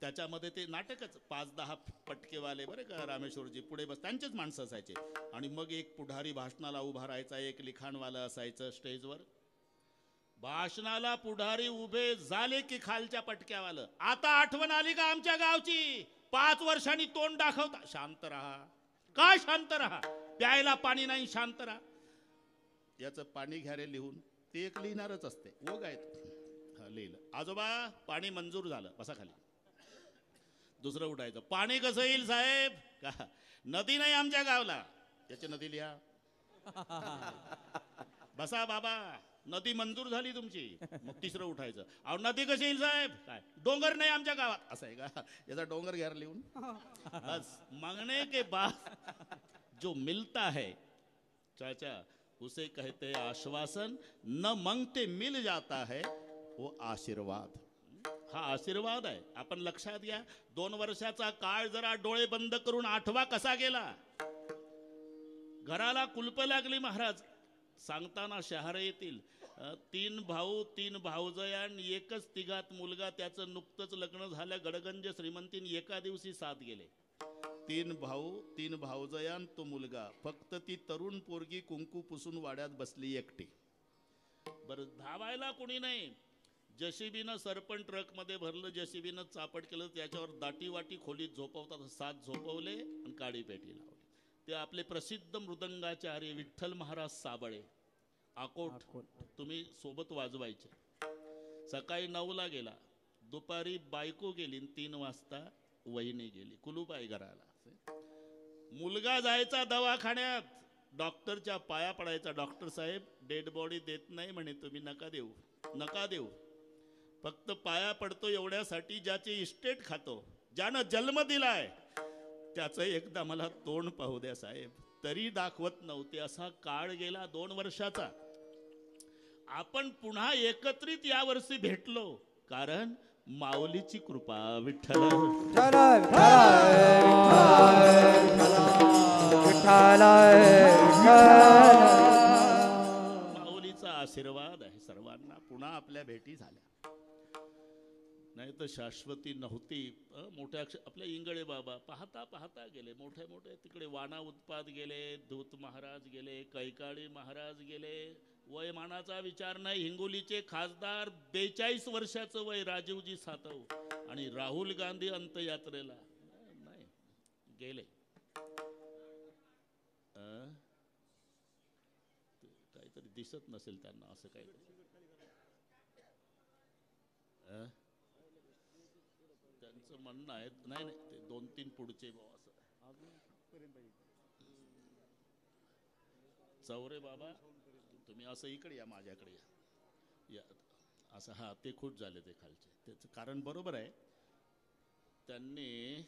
त्याच्यामध्ये ते नाटकच 5-10 पटकेवाले बरं का रामेश्वरजी पुढे बस, त्यांचेच माणसं असायचे. आणि मग एक पुढारी भाषणाला उभा राहायचा, एक लिखाणवाला असायचं स्टेजवर. भाषणाला पुढारी उभे झाले की खालच्या पटक्यावालं, आता आठवण आली का आमच्या गावची? 5 वर्षांनी तोंड दाखवता. शांत राहा. काय शांत राहा? प्यायला पाणी नाही, शांत राहा. याचं पाणी घ्या रे लिहून. ते एक लिहिणारच असते. ओग आहेत. हा लिहिलं. आजोबा पाणी मंजूर झालं, बसा खाली. दुसरं उठायचं. पाणी कसं येईल साहेब? का नदी नाही आमच्या गावला. याची नदी लिहा. बसा बाबा, नदी मंजूर झाली तुमची. मग तिसरं उठायचं. अहो नदी कशी येईल साहेब? काय डोंगर नाही आमच्या गावात. असं आहे का? याचा डोंगर घ्या लिहून. बस मांगने के बाद जो मिलता है चाचा उसे कहते हैं आश्वासन, न मांगते मिल जाता है वो आशीर्वाद. हा आशीर्वाद आहे. आपण लक्षात घ्या, 2 वर्षाचा काळ जरा डोळे बंद करून आठवा कसा गेला. घराला कुलप लागली महाराज. सांगताना शहारे येतील. 3 भाऊ 3 भावजयान एकच तिघात मुलगा. त्याचं नुकतंच लग्न झालं. गडगंज श्रीमंतीन एका दिवशी 7 गेले. 3 भाऊ 3 भावजयान तो मुलगा. फक्त ती तरुण पोरगी कुंकू पुसून वाड्यात बसली एकटी. बरं धावायला कोणी नाही. जशीबीनं सरपण ट्रकमध्ये भरलं. जशीबीनं चापट केलं. त्याच्यावर दाटी वाटी खोलीत झोपवतात 7 झोपवले आणि काडी पेटी लावली. ते आपले प्रसिद्ध मृदंगाचार्य विठ्ठल महाराज साबळे आकोट तुम्ही सोबत वाजवायचे. सकाळी 9ला गेला. दुपारी बायको गेली. 3 वाजता वहिनी गेली. कुलूप आहे घराला. मुलगा जायचा दवाखान्यात. डॉक्टरच्या पाया पडायचा. डॉक्टर साहेब डेड बॉडी देत नाही म्हणे. तुम्ही नका देऊ नका देऊ. फक्त पाया पडतो एवढ्यासाठी ज्याचे इस्टेट खातो, ज्यानं जन्म दिलाय, त्याचं एकदा मला तोंड पाहू द्या साहेब. तरी दाखवत नव्हते. असा काळ गेला 2 वर्षाचा. आपण पुन्हा एकत्रित यावर्षी भेटलो. कारण माऊलीची कृपा. विठ्ठल माऊलीचा आशीर्वाद आहे सर्वांना. पुन्हा आपल्या भेटी झाल्या. नाही तर शाश्वती नव्हती. मोठ्या आपल्या इंगळे बाबा पाहता पाहता गेले. मोठे मोठे तिकडे वाना उत्पाद गेले. धूत महाराज गेले. कैकाळी महाराज गेले. वयमानाचा विचार नाही. हिंगोलीचे खासदार 42 वर्षाचं वय राजीवजी सातव. आणि राहुल गांधी अंत्ययात्रेला नाही गेले. काहीतरी दिसत नसेल त्यांना असं काहीतरी. त्यांचं म्हणणं आहे नाही नाही ते 2-3 पुढचे भाऊ असं. चौरे बाबा तुम्ही असं इकडे या. माझ्याकडे या. असं हा ते खूप झाले ते खालचे. त्याचं कारण बरोबर आहे. त्यांनी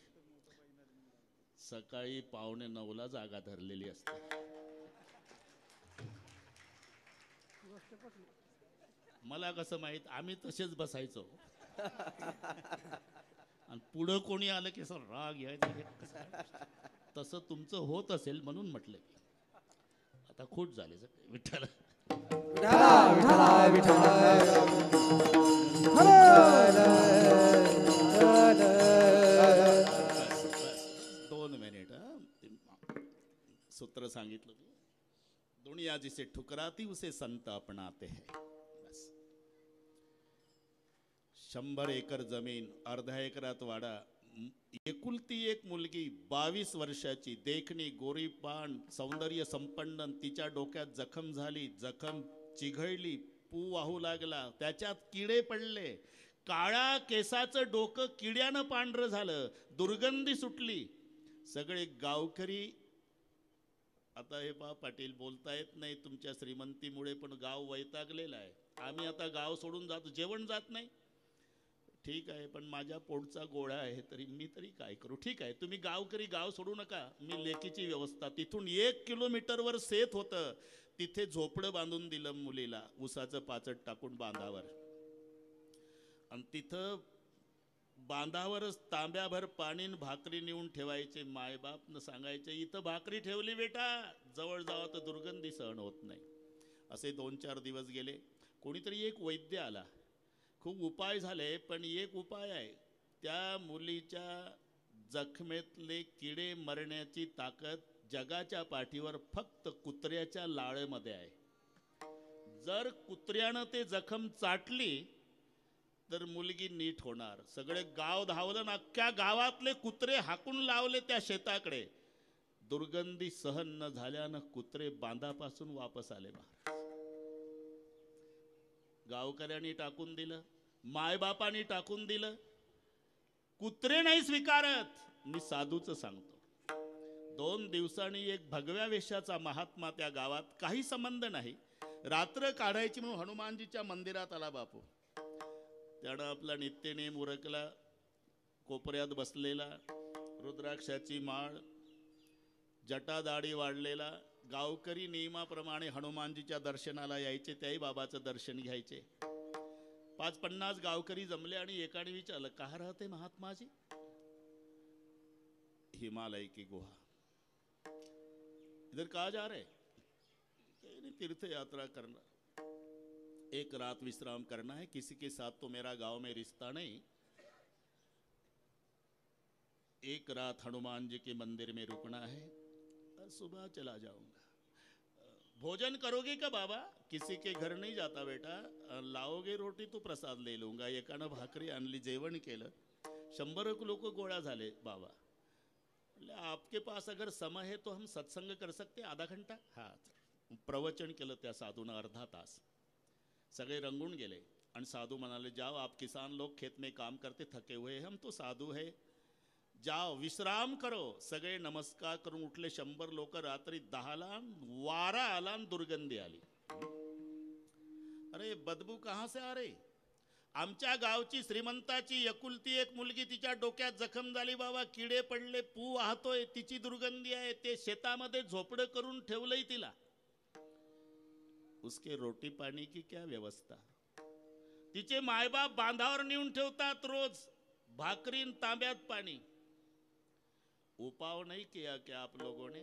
सकाळी 8:45ला जागा धरलेली असते. मला कसं माहित. आम्ही तसेच बसायचो. आणि पुढं कोणी आलं की असं राग यायचा. तसं तुमचं होत असेल म्हणून म्हटलं. आता खूप झाले विठ्ठल. दोन मिनिट. सूत्र सांगितलं. दुनिया जिसे ठुकराती उसे संत अपनाते हैं. 100 एकर जमीन. अर्ध्या एकरात वाडा. एकुलती एक मुलगी 22 वर्षाची. देखणी गोरीपान सौंदर्य संपन्न. तिच्या डोक्यात जखम झाली. जखम चिघळली. पू वाहू लागला. त्याच्यात किडे पडले. काळ्या केसाचं डोकं किड्यानं पांढरं झालं. दुर्गंधी सुटली. सगळे गावकरी आता हे पहा पाटील बोलता येत नाही तुमच्या श्रीमंतीमुळे, पण गाव वैतागलेलं आहे. आम्ही आता गाव सोडून जातो. जेवण जात नाही. ठीक आहे, पण माझ्या पोटचा गोळा आहे तरी मी तरी काय करू. ठीक आहे, तुम्ही गावकरी गाव सोडू नका. मी लेकीची व्यवस्था. तिथून 1 किलोमीटरवर शेत होतं. तिथे झोपडं बांधून दिलं मुलीला. उसाचं पाचट टाकून बांधावर. आणि तिथं बांधावरच तांब्याभर पाणी भाकरी नेऊन ठेवायचे. मायबापनं सांगायचे इथं भाकरी ठेवली बेटा, जवळ जावं तर दुर्गंधी सहन होत नाही. असे 2-4 दिवस गेले. कोणीतरी एक वैद्य आला. खूप उपाय झाले, पण एक उपाय आहे. त्या मुलीच्या जखमेतले किडे मरण्याची ताकद जगाच्या पाठीवर फक्त कुत्र्याच्या लाळेमध्ये आहे. जर कुत्र्यानं ते जखम चाटली तर मुलगी नीट होणार. सगळे गाव धावलं. अख्ख्या गावातले कुत्रे हाकून लावले त्या शेताकडे. दुर्गंधी सहन न झाल्यानं कुत्रे बांधापासून वापस आले महाराज. गावकऱ्यांनी टाकून दिलं. मायबापांनी टाकून दिलं. कुत्रे नाही स्वीकारत. मी साधूचं सांगतो. 2 दिवसांनी एक भगव्या वेशाचा महात्मा त्या गावात, काही संबंध नाही, रात्र काढायची म्हणून हनुमानजीच्या मंदिरात आला बापू. त्यानं आपला नित्यनेम उरकला. कोपऱ्यात बसलेला, रुद्राक्षाची माळ, जटादाढी वाढलेला. गावकरी नियमाप्रमाणे हनुमानजीच्या दर्शनाला यायचे. त्याही बाबाचं दर्शन घ्यायचे. 50 गावकरी जमले आणि एकाने विचारलं, कहा राहते महात्माजी? हिमालय की गुहा। इधर कहा जा रहे? कहीं नहीं, तीर्थ यात्रा करना, एक रात विश्राम करना है, किसी के साथ तो मेरा गांव में रिश्ता नहीं, एक रात हनुमान जी के मंदिर में रुकना है, सुबह चला जाऊंगा। भोजन करोगे का बाबा? किसी के घर नहीं जाता बेटा, लावोगे रोटी तो प्रसाद ले लूंगा। एकानं भाकरी आणली, जेवण केलं, 100 लोक गोळा झाले। बाबा, आपके पास अगर समय है तो हम सत्संग कर सकते, आधा घंटा? हाँ। प्रवचन केलं त्या साधूनं अर्धा तास, सगळे रंगून गेले आणि साधू म्हणाले, जाओ, आप किसान लोग खेत में काम करते, थके हुए, हम तो साधू है, जाओ विश्राम करो। सगळे नमस्कार करून उठले। 100 लोक। रात्री 10ला वारा आला आणि दुर्गंधी आली। अरे बदबू कहां से आ रही? आमच्या गावची श्रीमंताची एकुलती एक मुलगी, तिच्या डोक्यात जखम झाली बाबा, किडे पडले, पू वाहतोय, तिची दुर्गंधी आहे, ते शेतामध्ये झोपडं करून ठेवलंय तिला। उसके रोटी पाणी की क्या व्यवस्था? तिचे मायबाप बांधावर नेऊन ठेवतात रोज, भाकरीन तांब्यात पाणी। उपाय नहीं किया क्या आप लोगों ने?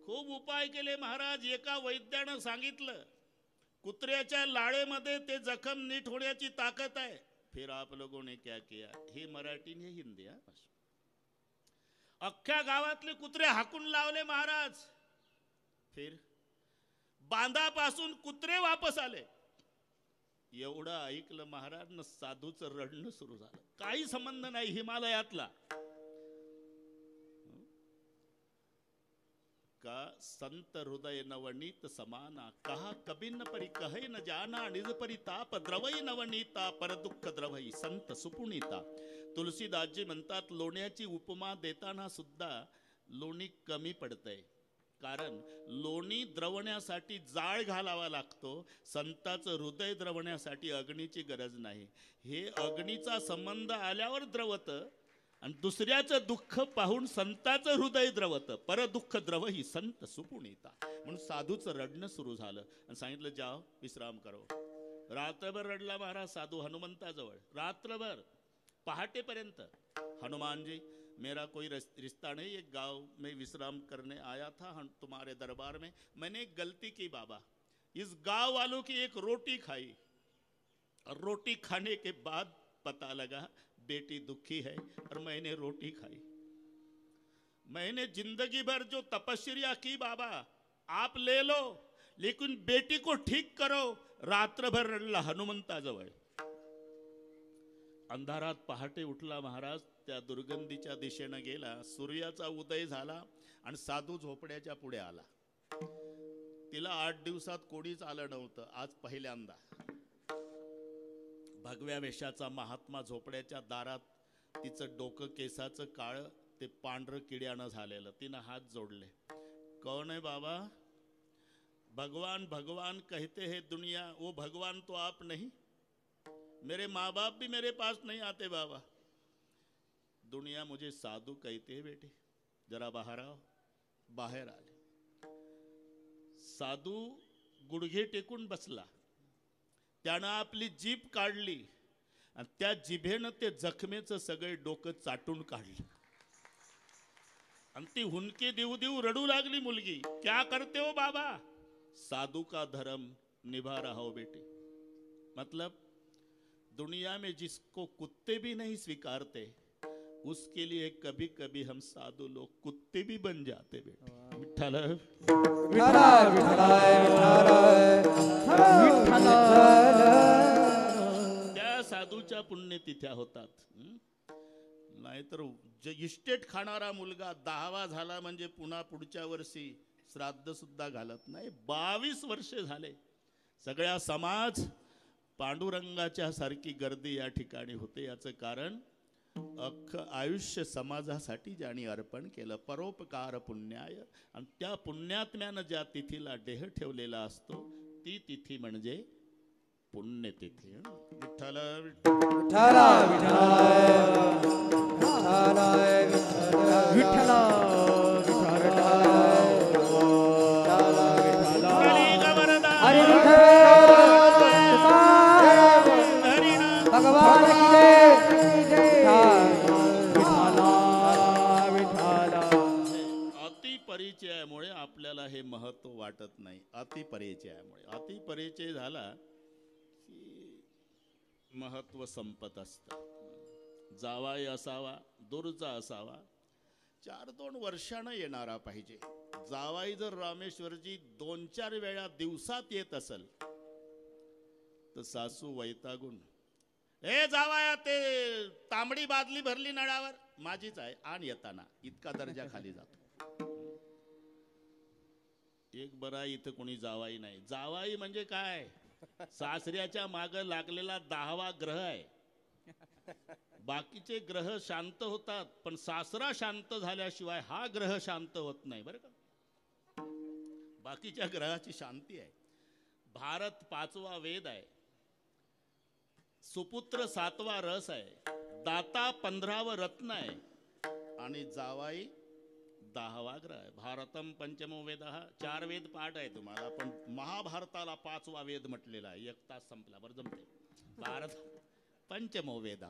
खूप उपाय केले महाराज। एका वैद्यानं सांगितलं, कुत्र्याच्या लाळेमध्ये ते जखम नीट होण्याची ताकद आहे। फिर आप लोगों ने क्या किया? हे मराठी हे हिंदी हा। अख्ख्या गावातले कुत्रे हाकून लावले महाराज। फिर बांधापासून कुत्रे वापस आले। एवढं ऐकलं महाराज न साधूचं रडणं सुरू झालं। काही संबंध नाही हिमालयातला का संत हृदय नवनीत समाना, कहा कभी न परी कहे न जाना, निज परी ताप द्रवई नवनीता, पर दुःख द्रवई संत सुपुनीता। तुलसीदासजी म्हणतात, लोण्याची उपमा देताना सुद्धा लोणी कमी पडतंय, कारण लोणी द्रवण्यासाठी जाळ घालावा लागतो, संताचं हृदय द्रवण्यासाठी अग्नीची गरज नाही। हे अग्नीचा संबंध आल्यावर द्रवतं आणि दुसऱ्याचं दुःख पाहून संताचं हृदय द्रवतं, पर दुःख द्रव ही संत सुपुनीता। म्हणून साधूचं रडणं सुरू झालं आणि सांगितलं, जाओ विश्राम करो। रात्रभर रडला महाराज साधू हनुमंताजवळ, रात्रभर, पहाटेपर्यंत। हनुमान जी, मेरा कोई रिश्ता नहीं, एक गांव में विश्राम करने आया था तुम्हारे दरबार में, मैंने एक गलती की बाबा, इस गांव वालों की एक रोटी खाई और रोटी खाने के बाद पता लगा बेटी दुखी है और मैंने रोटी खाई। मैंने जिंदगी भर जो तपस्या की बाबा, आप ले लो, लेकिन बेटी को ठीक करो। रात्रभर रडला हनुमंताजवळ। अंधारात पहाटे उठला महाराज, त्या दुर्गंधीच्या दिशेने गेला। सूर्याचा उदय झाला आणि साधू झोपड्याच्या पुढे आला। तिला 8 दिवसात कोणीच आलं नव्हतं, आज पहिल्यांदा। भगव्या वेशाचा महात्मा झोपड्याच्या दारात, तिचं डोकं केसाचं काळ ते पांढरं किड्यानं झालेलं। तिनं हात जोडले, कौन है बाबा? भगवान भगवान कहते हैं दुनिया, वो भगवान तो आप नहीं, मेरे माँ बाप भी मेरे पास नहीं आते बाबा, दुनिया मुझे साधू कहते हैं बेटे, जरा बाहर आओ। बाहेर आले। साधू गुडघे टेकून बसला, त्यानं आपली जीभ काढली आणि त्या जिभेनं ते जखमेचं सगळे डोकं चाटून काढलं आणि ती हुंदके देऊ देऊ रडू लागली मुलगी। क्या करते हो बाबा? साधु का धर्म निभा रहा हो बेटे। मतलब दुनिया में जिसको कुत्ते भी नहीं स्वीकारते, उसके लिए कभी कभी हम साधु लोग कुत्ते भी बन जाते बेटे। विठ्ठल त्या साधूच्या पुण्यतिथ्या होतात। नाहीतर इस्टेट खाणारा मुलगा 10वा झाला म्हणजे पुन्हा पुढच्या वर्षी श्राद्ध सुद्धा घालत नाही। 22 वर्षे झाले सगळ्या समाज पांडुरंगाच्या सारखी गर्दी या ठिकाणी होते। याचं कारण अख्खं आयुष्य समाजासाठी ज्यांनी अर्पण केलं, परोपकार पुण्याय, आणि त्या पुण्यात्म्यानं ज्या तिथीला देह ठेवलेला असतो ती तिथी म्हणजे पुण्यतिथी। विठ्ठल विठ्ठल विठ्ठल हरी गवरदा हरी विठ्ठल अतिपरिचयामुळे. अतिपरिचय झाला की महत्व संपत असतं. जावाई असावा, दूरचा असावा, 4-2 वर्षानं येणारा पाहिजे. जावाई जर रामेश्वरजी 2-4 वेळा दिवसात येत असेल तर सासू वैतागून, हे जावाया ते तांबडी बादली भरली नळावर, माझीच आहे, आण येताना, इतका दर्जा खाली जातो. एक बरा इथं कोणी जावाई नाही. जावाई म्हणजे काय, सासऱ्याच्या माग लागलेला 10वा ग्रह आहे. बाकीचे ग्रह शांत होतात पण सासरा शांत झाल्याशिवाय हा ग्रह शांत होत नाही बरं का. बाकीच्या ग्रहाची शांती आहे. भारत 5वा वेद आहे, सुपुत्र 7वा रस आहे, दाता 15व रत्न आहे आणि जावाई 10वा ग्रह आहे. भारतम पंचमो वेद. 4 वेद पाठ आहे तुम्हाला, पण महाभारताला 5वा वेद म्हटलेला आहे. 1 तास संपला बरं जमते. भारत पंचमो वेद.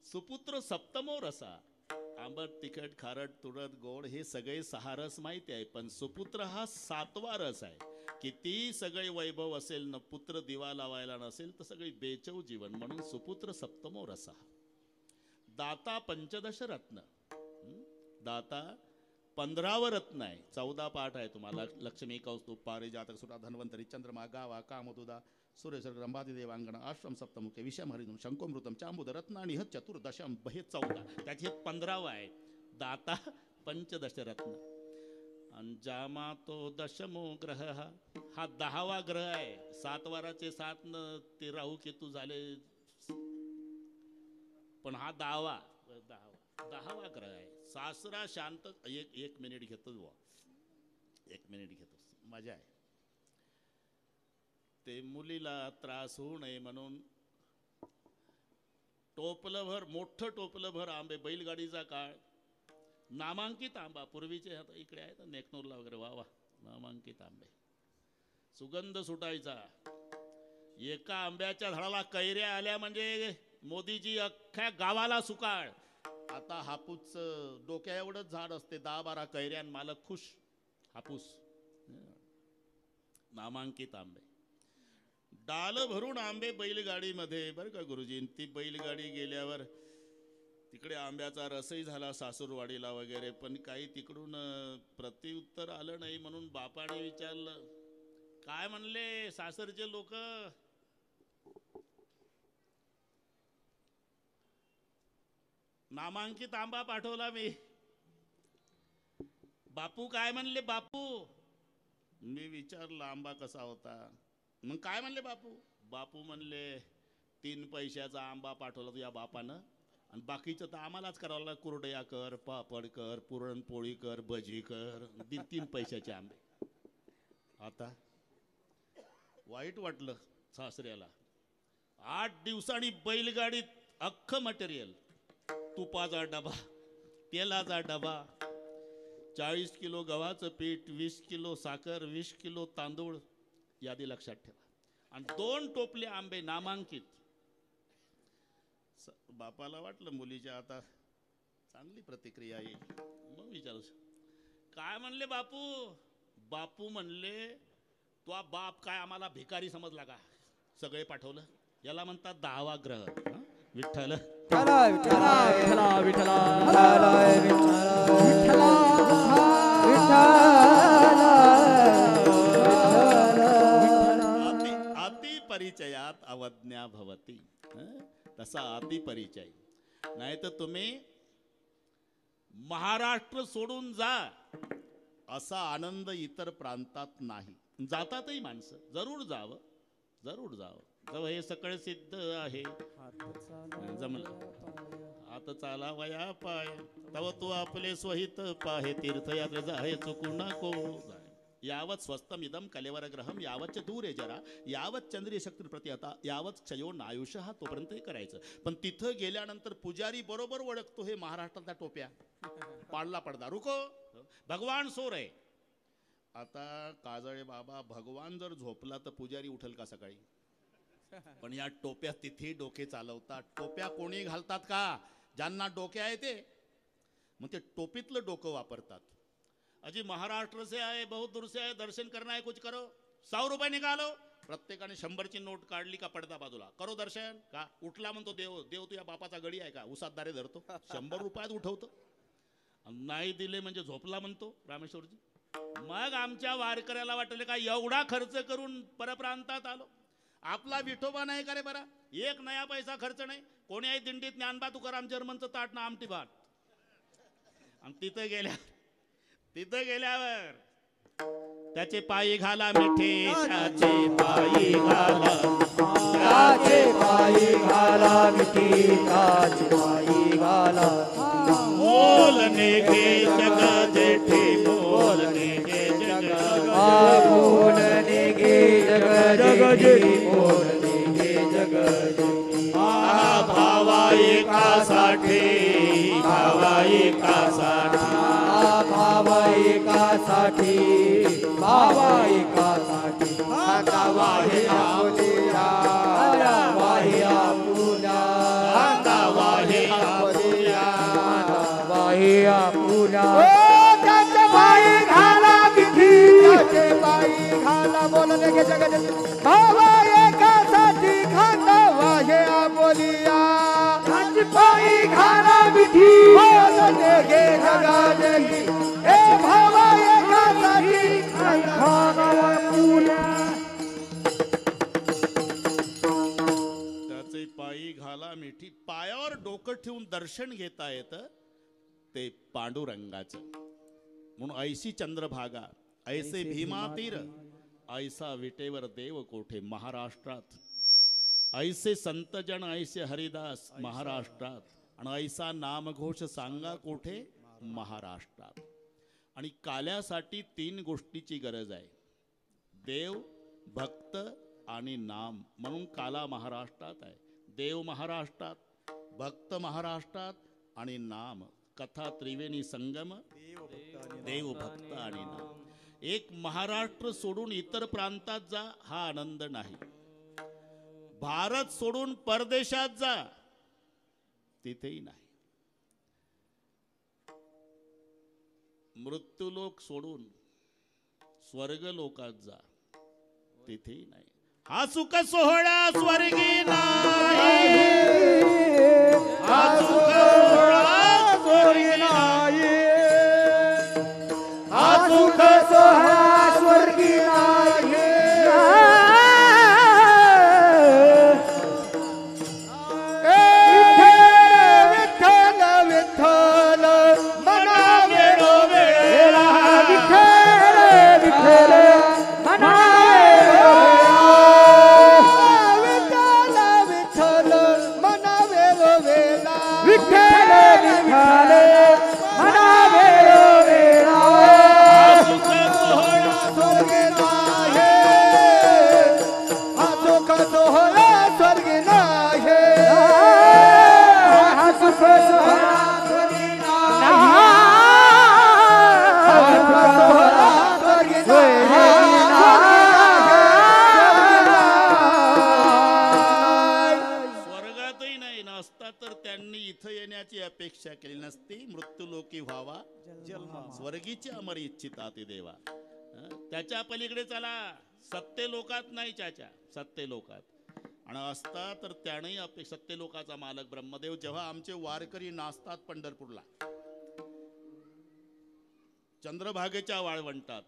सुपुत्र 7मो रसा. आंबट, तिखट, खारट, तुरट, गोड हे सगळे 6 रस माहिती आहे, पण सुपुत्र हा 7वा रस आहे. किती सगळे वैभव असेल न, पुत्र दिवा लावायला नसेल तर सगळी बेचव जीवन, म्हणून सुपुत्र 7मो रसा. दाता 15 रत्न. दाता 15व रत्न आहे. 14 पाठ आहे तुम्हाला. लक्ष्मी, कौस्तुभ, पारिजातक, सुरा, धन्वंतरी, चंद्रमा, गावा, कामदुदा, सूर्यसर्ग, रंभादी, देवांगण, आश्रम, सप्तमुखे, विषम, हरिणम, शंकोमृतम, चांबुद, रत्न आणि ह चतुर्दशम, हे 14. त्यात हे 15व आहे. दाता 15 रत्न. आणि जामा तो 10मो ग्रह. हा 10वा ग्रह आहे. 7 वाराचे 7 न ते राहू केतू झाले, पण हा 10वा ग्रह आहे. सासरा शांत. एक मिनिट घेतो बुवा, 1 मिनिट घेतो, मजा आहे. ते मुलीला त्रास होऊ नये म्हणून टोपलभर, मोठं टोपलभर आंबे, बैलगाडीचा काळ, नामांकित आंबा. पूर्वीचे आता इकडे आहेत नेकनूरला वगैरे, वा वा, नामांकित आंबे, सुगंध सुटायचा. एका आंब्याच्या झाडाला कैऱ्या आल्या म्हणजे मोदीजी अख्ख्या गावाला सुकाळ. आता हापूस डोक्या एवढंच झाड असते, 10-12 कैऱ्यान मालक खुश. हापूस नामांकित आंबे. डाल भरून आंबे बैलगाडीमध्ये बरं का गुरुजी. ती बैलगाडी गेल्यावर तिकडे आंब्याचा रसही झाला सासूरवाडीला वगैरे, पण काही तिकडून प्रत्युत्तर आलं नाही. म्हणून बापाने विचारलं, काय म्हणले सासरचे लोक? नामांकित आंबा पाठवला मी. बापू काय म्हणले? बापू, मी विचारलं आंबा कसा होता. मग काय म्हणले बापू? बापू म्हणले 3 पैशाचा आंबा पाठवला तुझ्या बापानं, आणि बाकीचं तर आम्हालाच करावं लागलं. कुरडया कर, पापड कर, पुरणपोळी कर, भजी कर. 3 पैशाचे आंबे. आता वाईट वाटलं सासऱ्याला. 8 दिवसांनी बैलगाडीत अख्खं मटेरियल, तुपाचा डबा, तेलाचा डबा, 40 किलो गव्हाचं पीठ, 20 किलो साखर, 20 किलो तांदूळ, यादी लक्षात ठेवा, आणि 2 टोपले आंबे नामांकित. बापाला वाटलं मुलीच्या आता चांगली प्रतिक्रिया येईल. मग विचारू, काय म्हणले बापू? बापू म्हणले, तो बाप काय आम्हाला भिकारी समजला का? सगळे पाठवलं. याला म्हणतात 10वा ग्रह. विठ्ठल अतिपरिचयात अवज्ञा भवती. तसा अतिपरिचय. नाही तर तुम्ही महाराष्ट्र सोडून जा, असा आनंद इतर प्रांतात नाही. जातातही माणसं. जरूर जावं, जरूर जावं. जव हे सगळे सिद्ध आहे. जमलं. आता चाला वया पाय तव तू आपले स्वहित पाहे, तीर्थयात्रे जाहे चुकू नको. यावत स्वस्तम इदम कलेवर ग्रहम, यावत दूर जरा, यावत चंद्रीय शक्ती प्रति आता, यावत क्षयो नायुष्य. हा तोपर्यंत करायचं. पण तिथं गेल्यानंतर पुजारी बरोबर ओळखतो, हे महाराष्ट्रातल्या टोप्या पाडला पडदा. रुको, भगवान सोर आहे. आता काजळे बाबा, भगवान जर झोपला तर पुजारी उठल का सकाळी? पण या टोप्या तिथे डोके चालवतात. टोप्या कोणी घालतात का? ज्यांना डोके आहे ते. मग ते टोपीतलं डोकं वापरतात. अजी महाराष्ट्र से आए बहुत दूर से आए दर्शन करना है कुछ करो 100 रुपये निकालो प्रत्येकाने 100ची नोट काढली का पडदा बाजूला करो दर्शन का उठला म्हणतो देव देव तुझ्या बापाचा गडी आहे का उसात दारे धरतो 100 रुपयात उठवतो नाही दिले म्हणजे झोपला म्हणतो रामेश्वरजी मग आमच्या वारकऱ्याला वाटले का एवढा खर्च करून परप्रांतात आलो आपला विठोबा नाही का रे बरा एक नया पैसा खर्च नाही कोणी आहे दिंडीत ज्ञानबा तुकाराम जर्मनचं ताट ना आमटी भात आणि तिथं गेल्यावर त्याचे पायी घाला मिठे त्याचे पायी घाला त्याचे पायी घाला मिठी त्याचे पायी घाला बोलने के जग जेठे बोलने के जग बोलने गे जग जग जेठी बोलने गे जग जेठी भावा एकासाठी भावा एकासाठी भावा एकासाठी भावा एकासाठी गावा हे आपुल्या वाहे आपुल्या गावा हे आपुल्या वाहे आपुल्या त्याचे पायी घाला मिठी त्याचे पायी घाला बोलले गे जग भावा एकासाठी खांदा वाहे आपुल्या त्याचे पायी घाला मिठी बोलले गे जग ए भावा एकासाठी खांदा आपुल्या त्याचे पायी घाला मिठी पायावर डोकं ठेवून दर्शन घेता येतं ते पांडुरंगाचं म्हणून ऐशी चंद्रभागा ऐसे भीमा तीर ऐसा विटेवर देव कोठे महाराष्ट्रात ऐसे संतजन ऐसे हरिदास महाराष्ट्रात आणि ऐसा नामघोष सांगा कोठे महाराष्ट्रात आणि काल्यासाठी 3 गोष्टीची गरज आहे देव भक्त आणि नाम म्हणून काला महाराष्ट्रात आहे देव महाराष्ट्रात भक्त महाराष्ट्रात आणि नाम कथा त्रिवेणी संगम देव भक्त आणि नाम एक महाराष्ट्र सोडून इतर प्रांतात जा हा आनंद नाही भारत सोडून परदेशात जा तिथेही नाही मृत्यूलोक सोडून स्वर्ग लोकात जा तिथेही नाही हा सुख सोहळा स्वर्गी नाही हा सुख सोहळा स्वर्गी नाही हा सुख सोहळा स्वर्गी नाही विठ्ठल विठ्ठल मनावे वेळा विठ्ठल विठ्ठल मनावे विठ्ठल विठ्ठल मनावे वेळा विठ्ठल विठ्ठल मनावे वेळा सुख सोहळा स्वर्गी नाही हा सुख सोहळा स्वर्गी नाही हा सुख सोहळा स्वर्गी नाही हा सुख सोहळा स्वर्गी नाही स्वर्गातही नाही नसता तर त्यांनी इथं येण्याची अपेक्षा केली नसती मृत्यूलोकी व्हावा स्वर्गीची अमर इच्छिता ते देवा त्याच्या पलीकडे चला सत्य लोकात नाही चाचा सत्य लोकात आणि असता तर त्यानेही सत्य लोकाचा मालक ब्रह्मदेव जेव्हा आमचे वारकरी नाचतात पंढरपूरला चंद्रभागेच्या वाळवंटात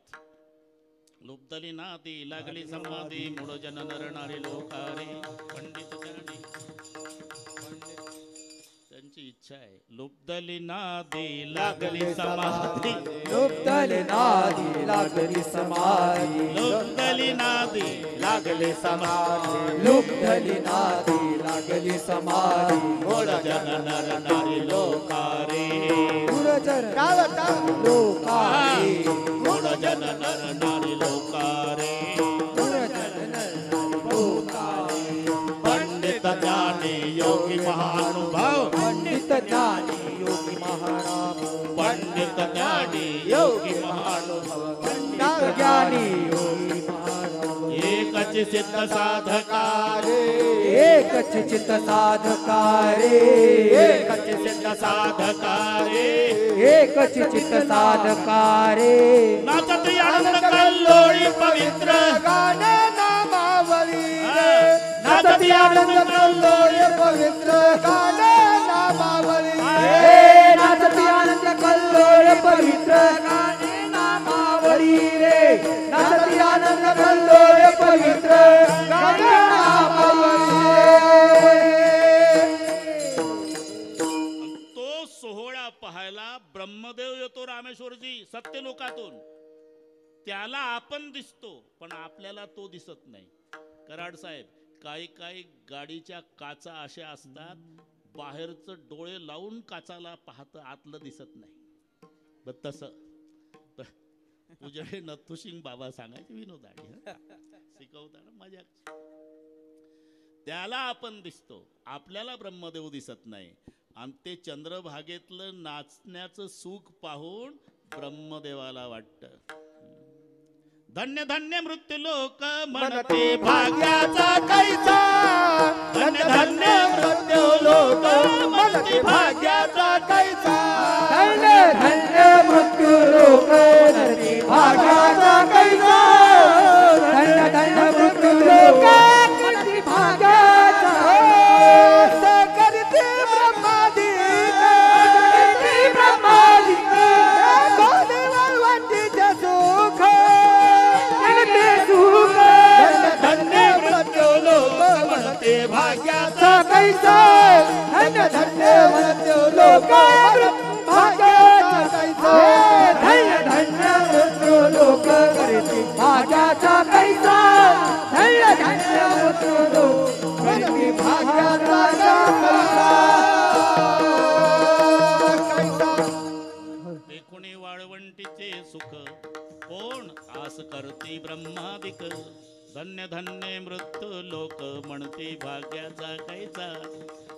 लुब्धली नादी लागली समाधी मूळ जन नरणारे लोकारे पंडित जनी त्यांची इच्छा आहे लुब्धली नादी लागली समाधी लुप्तले नादी लागली समाधी लुब्धली नादी लागली समाधी लुप्तली नादी लागली समाधी मूळ जन नरणारे लोकारे लोकारे मूळ जन नरणारे लोकारे पंडित ज्ञानी योगी महानुभाव पंडित ज्ञानी योगी महाराज पंडित ज्ञानी योगी महानुभाव पंडित ज्ञानी योगी महाराज एक एकच सिद्ध साधकारे एकच चित्त साधकारे एकच सिद्ध साधकारे एकच चित्त साधकारे नाचत आनंद कल्लोळी पवित्र गाणे नामावली नाचत आनंद कल्लोळे पवित्र गाणे नामावली नाचती आनंद कल्लोळे पवित्र गाणे नामावली रे नाचती आनंद कल्लोळे पवित्र गाणे तो सोहळा पाहायला ब्रह्मदेव येतो रामेश्वरजी सत्यलोकातून. त्याला आपण दिसतो पण आपल्याला तो दिसत नाही. कराड साहेब, काही काही गाडीच्या काचा अशा असतात, बाहेरचं डोळे लावून काचाला पाहत आतलं दिसत नाही. बघ तसं तुझ्याकडे नथू सिंग बाबा सांगायचे विनोदाडी शिकवताना मजा. त्याला आपण दिसतो, आपल्याला ब्रह्मदेव दिसत नाही. आणि ते चंद्रभागेतलं नाचण्याचं सुख पाहून ब्रह्मदेवाला वाटतं. धन्य धन्य मृत्यू लोक म्हणते भाग्याचा कैसा. धन्य धन्य मृत्यू लोक म्हणते भाग्याचा कैसा. धन्य धन्य मृत्यू लोक म्हणते भाग्याचा कैसा. धन्य धन्य मृत्यू लोक म्हणते भाग्याचा करते ब्रह्मादी ब्रह्मादी वाटेचे सुख सुख. धन्य मृत्यू लोक म्हणते भाग्याचा कैसा. धन्य धन्य मृत्यू लोक भाग्याचा कैसा. धन्य धन्य मृत्यू लोक करते भाग्याचा कैसा. धन्य धन्य मृत्यू लोक करते भाग्याचा कैसा. देखुणी वाळवंटीचे सुख कोण आस करते ब्रह्मादिक. धन्य धन्य मृत्यू लोक म्हणते भाग्याचा कैसा.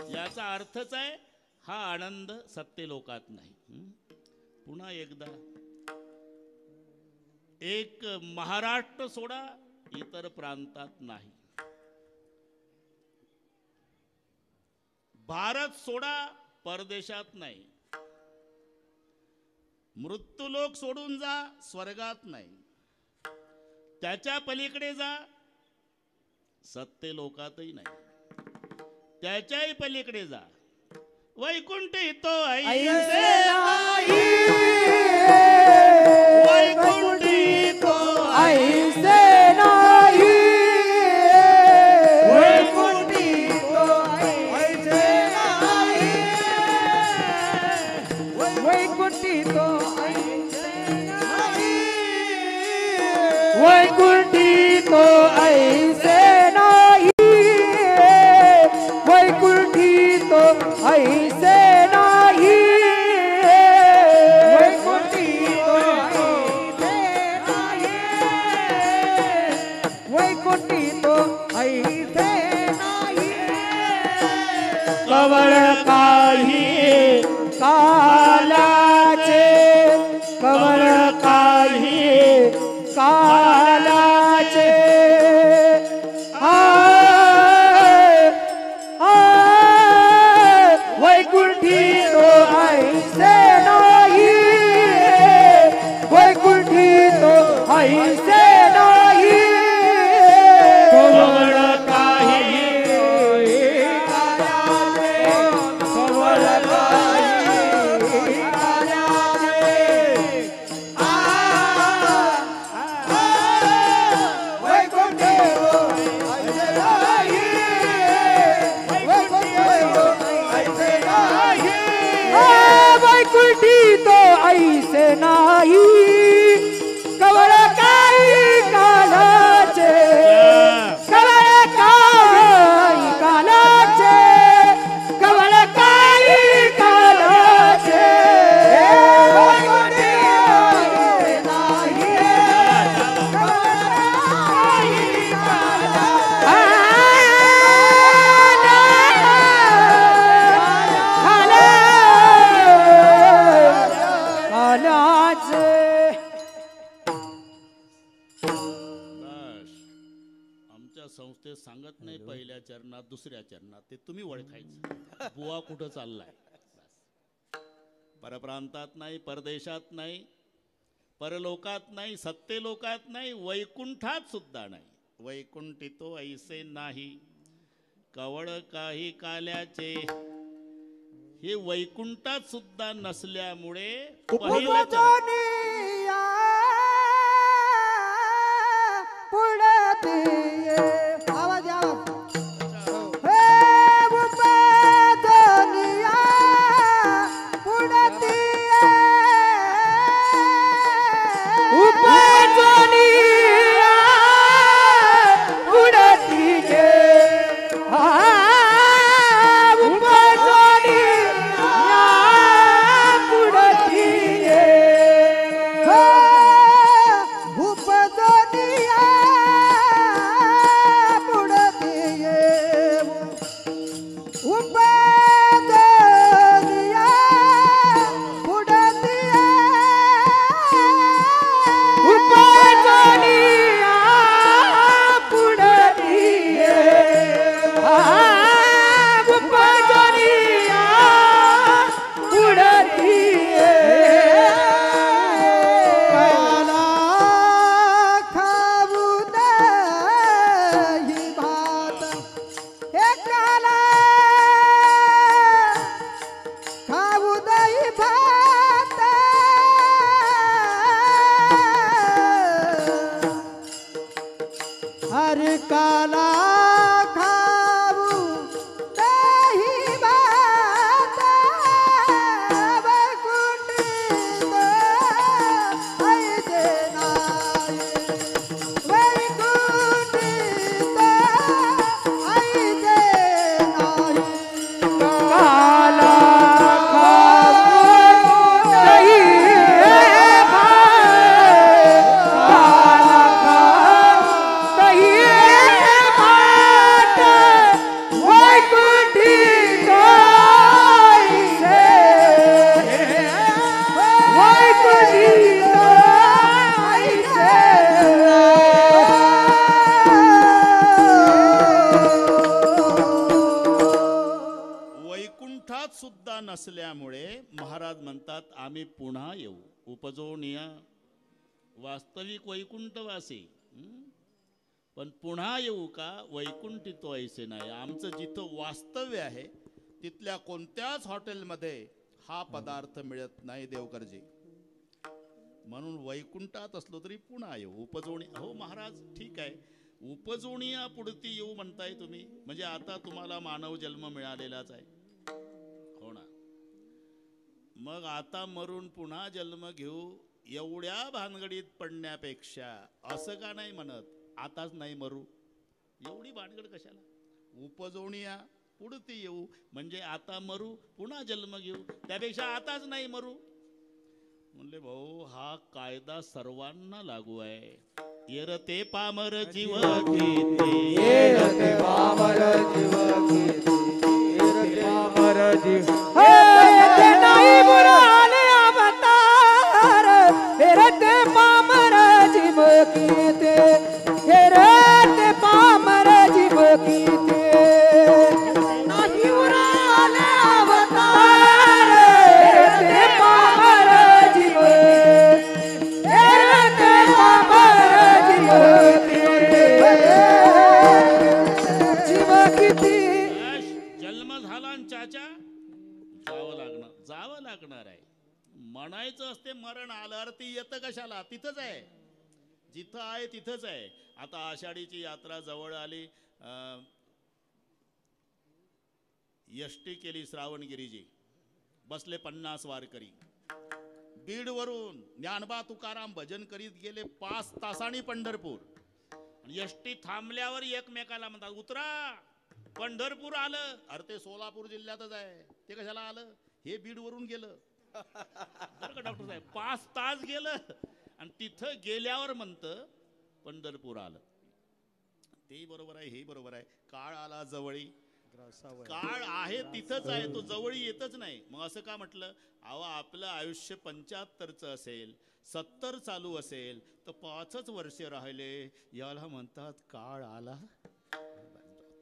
याचा अर्थच आहे हा आनंद सत्य लोकात नाही. पुन्हा एकदा, एक महाराष्ट्र सोडा इतर प्रांतात नाही, भारत सोडा परदेशात नाही, मृत्यूलोक सोडून जा स्वर्गात नाही, त्याच्या पलीकडे जा सत्य लोकातही नाही, त्याच्याही पलीकडे जा वैकुंठ तो ऐसे नाही. वैकुंठ तो ऐसे नाही. वैकुंठ तो ऐसे नाही. वैकुंठ तो ऐसे नाही. वैकुंठ तो ऐसे नाही. वैकुंठ तो ऐसे नाही. वैकुंठ तो ऐसे नाही. वैकुंठ तो ऐसे नाही. कवळ काही कालाचे कवळ काही कालाचे वैकुंठी तो ऐसे नाही. वैकुंठी तो ऐसे नाही. कवळ काही कवळ काही आमच्या संस्थेत सांगत नाही पहिल्या चरणात दुसऱ्या चरणात, ते तुम्ही ओळखायचं बुवा कुठं चाललाय. परप्रांतात नाही, परदेशात नाही, परलोकात नाही, सत्यलोकात नाही, वैकुंठात सुद्धा नाही. वैकुंठितो ऐसे नाही कवळ काही काल्याचे. हे वैकुंठात सुद्धा नसल्यामुळे पहिलं चरण आवाज आवाज नसल्यामुळे महाराज म्हणतात आम्ही पुन्हा येऊ. उपजोन या वास्तविक वैकुंठवासी, पण पुन्हा येऊ का वैकुंठी तो ऐसे नाही. आमचं जिथं वास्तव्य आहे तिथल्या कोणत्याच हॉटेलमध्ये हा पदार्थ मिळत नाही देवकरजी. म्हणून वैकुंठात असलो तरी पुन्हा येऊ. उपजोणी हो महाराज ठीक आहे, उपजोणिया पुढती येऊ म्हणताय तुम्ही, म्हणजे आता तुम्हाला मानव जन्म मिळालेलाच आहे हो ना. मग आता मरून पुन्हा जन्म घेऊ एवढ्या भानगडीत पडण्यापेक्षा असं का नाही म्हणत आताच नाही मरू. एवढी भानगड कशाला. उपजोणिया पुढती येऊ म्हणजे आता मरू पुन्हा जन्म घेऊ, त्यापेक्षा आताच नाही मरू. म्हणले भाऊ हा कायदा सर्वांना लागू आहे. येरते पामर जीव घेते, येरते पामर जीव घेते, येरते पामर जीव येते नाही बुराले अवतार. येरते पामर जीव घेते, येरते पामर जीव घेते नाही बुराले अवतार. येरते पामर जीव, येरते पामर जीव किती. जन्म झाला आणि चाचा जावं लागणार आहे. म्हणायचं असते मरण आलं, अरे ती येतं कशाला, तिथंच आहे जिथं आहे तिथंच आहे. आता आषाढीची यात्रा जवळ आली, यष्टी केली श्रावणगिरीजी, बसले 50 वारकरी. बीड वरून ज्ञानबा तुकाराम भजन करीत गेले 5 तासांनी पंढरपूर. यष्टी थांबल्यावर एकमेकाला म्हणतात उतरा पंढरपूर आलं. अरे ते सोलापूर जिल्ह्यातच आहे, ते कशाला आलं, हे बीड वरून गेलं. बरं का डॉक्टर साहेब, 5 तास गेलं आणि तिथं गेल्यावर म्हणतं पंढरपूर आलं. ते बरोबर आहे, हे बरोबर आहे. काळ आला जवळी, काळ आहे तिथंच आहे, तो जवळी येतच नाही. मग असं का म्हटलं, अहो आपलं आयुष्य 75चं असेल, 70 चालू असेल तर 5च वर्ष राहिले, याला म्हणतात काळ आला.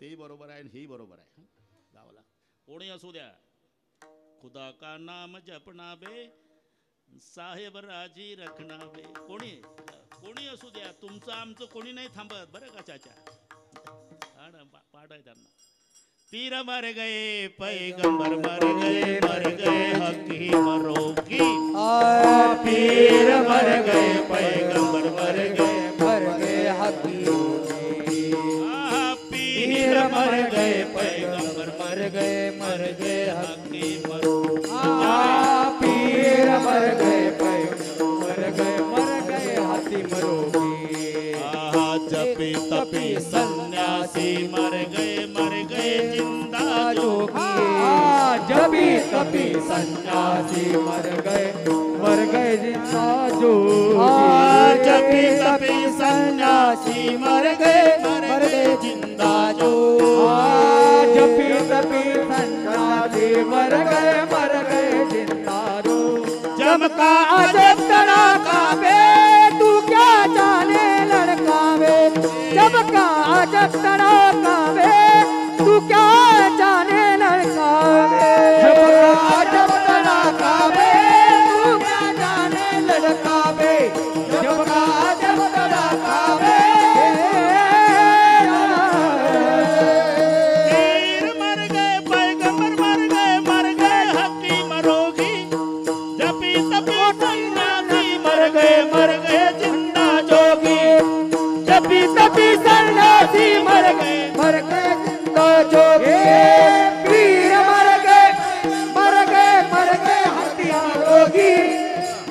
ते बरोबर आहे आणि ही बरोबर आहे. गावाला कोणी असू द्या, खुदा का नाम जपना बे, साहेब राजी रखना बे. कोणी असू द्या, तुमचं आमचं कोणी नाही थांबत बरं का चाचा. पाठ आहे त्यांना. पीर मर गए पैगंबर मर गए हकी मरोगी. पीर मर गए पैगंबर मर गए हकी. पीर मर गए पैगंबर मर गए हकी मरोगी. पीर मर गए मर गए हाथी मरोगी. जपी तपी सन्यासी मर गए जिंदा जोगी. जपी तपी सन्यासी मर गए जिंदा जोगी. जपी तपी सन्यासी मर गए जिंदा जोगी. जपी तपी सन्यासी मर गए जिंदा जोगी. जमका अजब तड़ाका बे, तू क्या जाने लड़का बे. जब का अजब तड़ाका बे, तू क्या जाने लड़का बे. जब का अजब तड़ाका बे, तू क्या जाने लड़का बे. जब का अजब तड़ाका बे. पीर मर गए पैगंबर मर गए हकी मरोगी. जपी तपी सन्यासी मर गए जिंदा जोगी. जपी तपी सन्यासी मर गए जिंदा जोगी. पीर मर गए हथियार जोगी.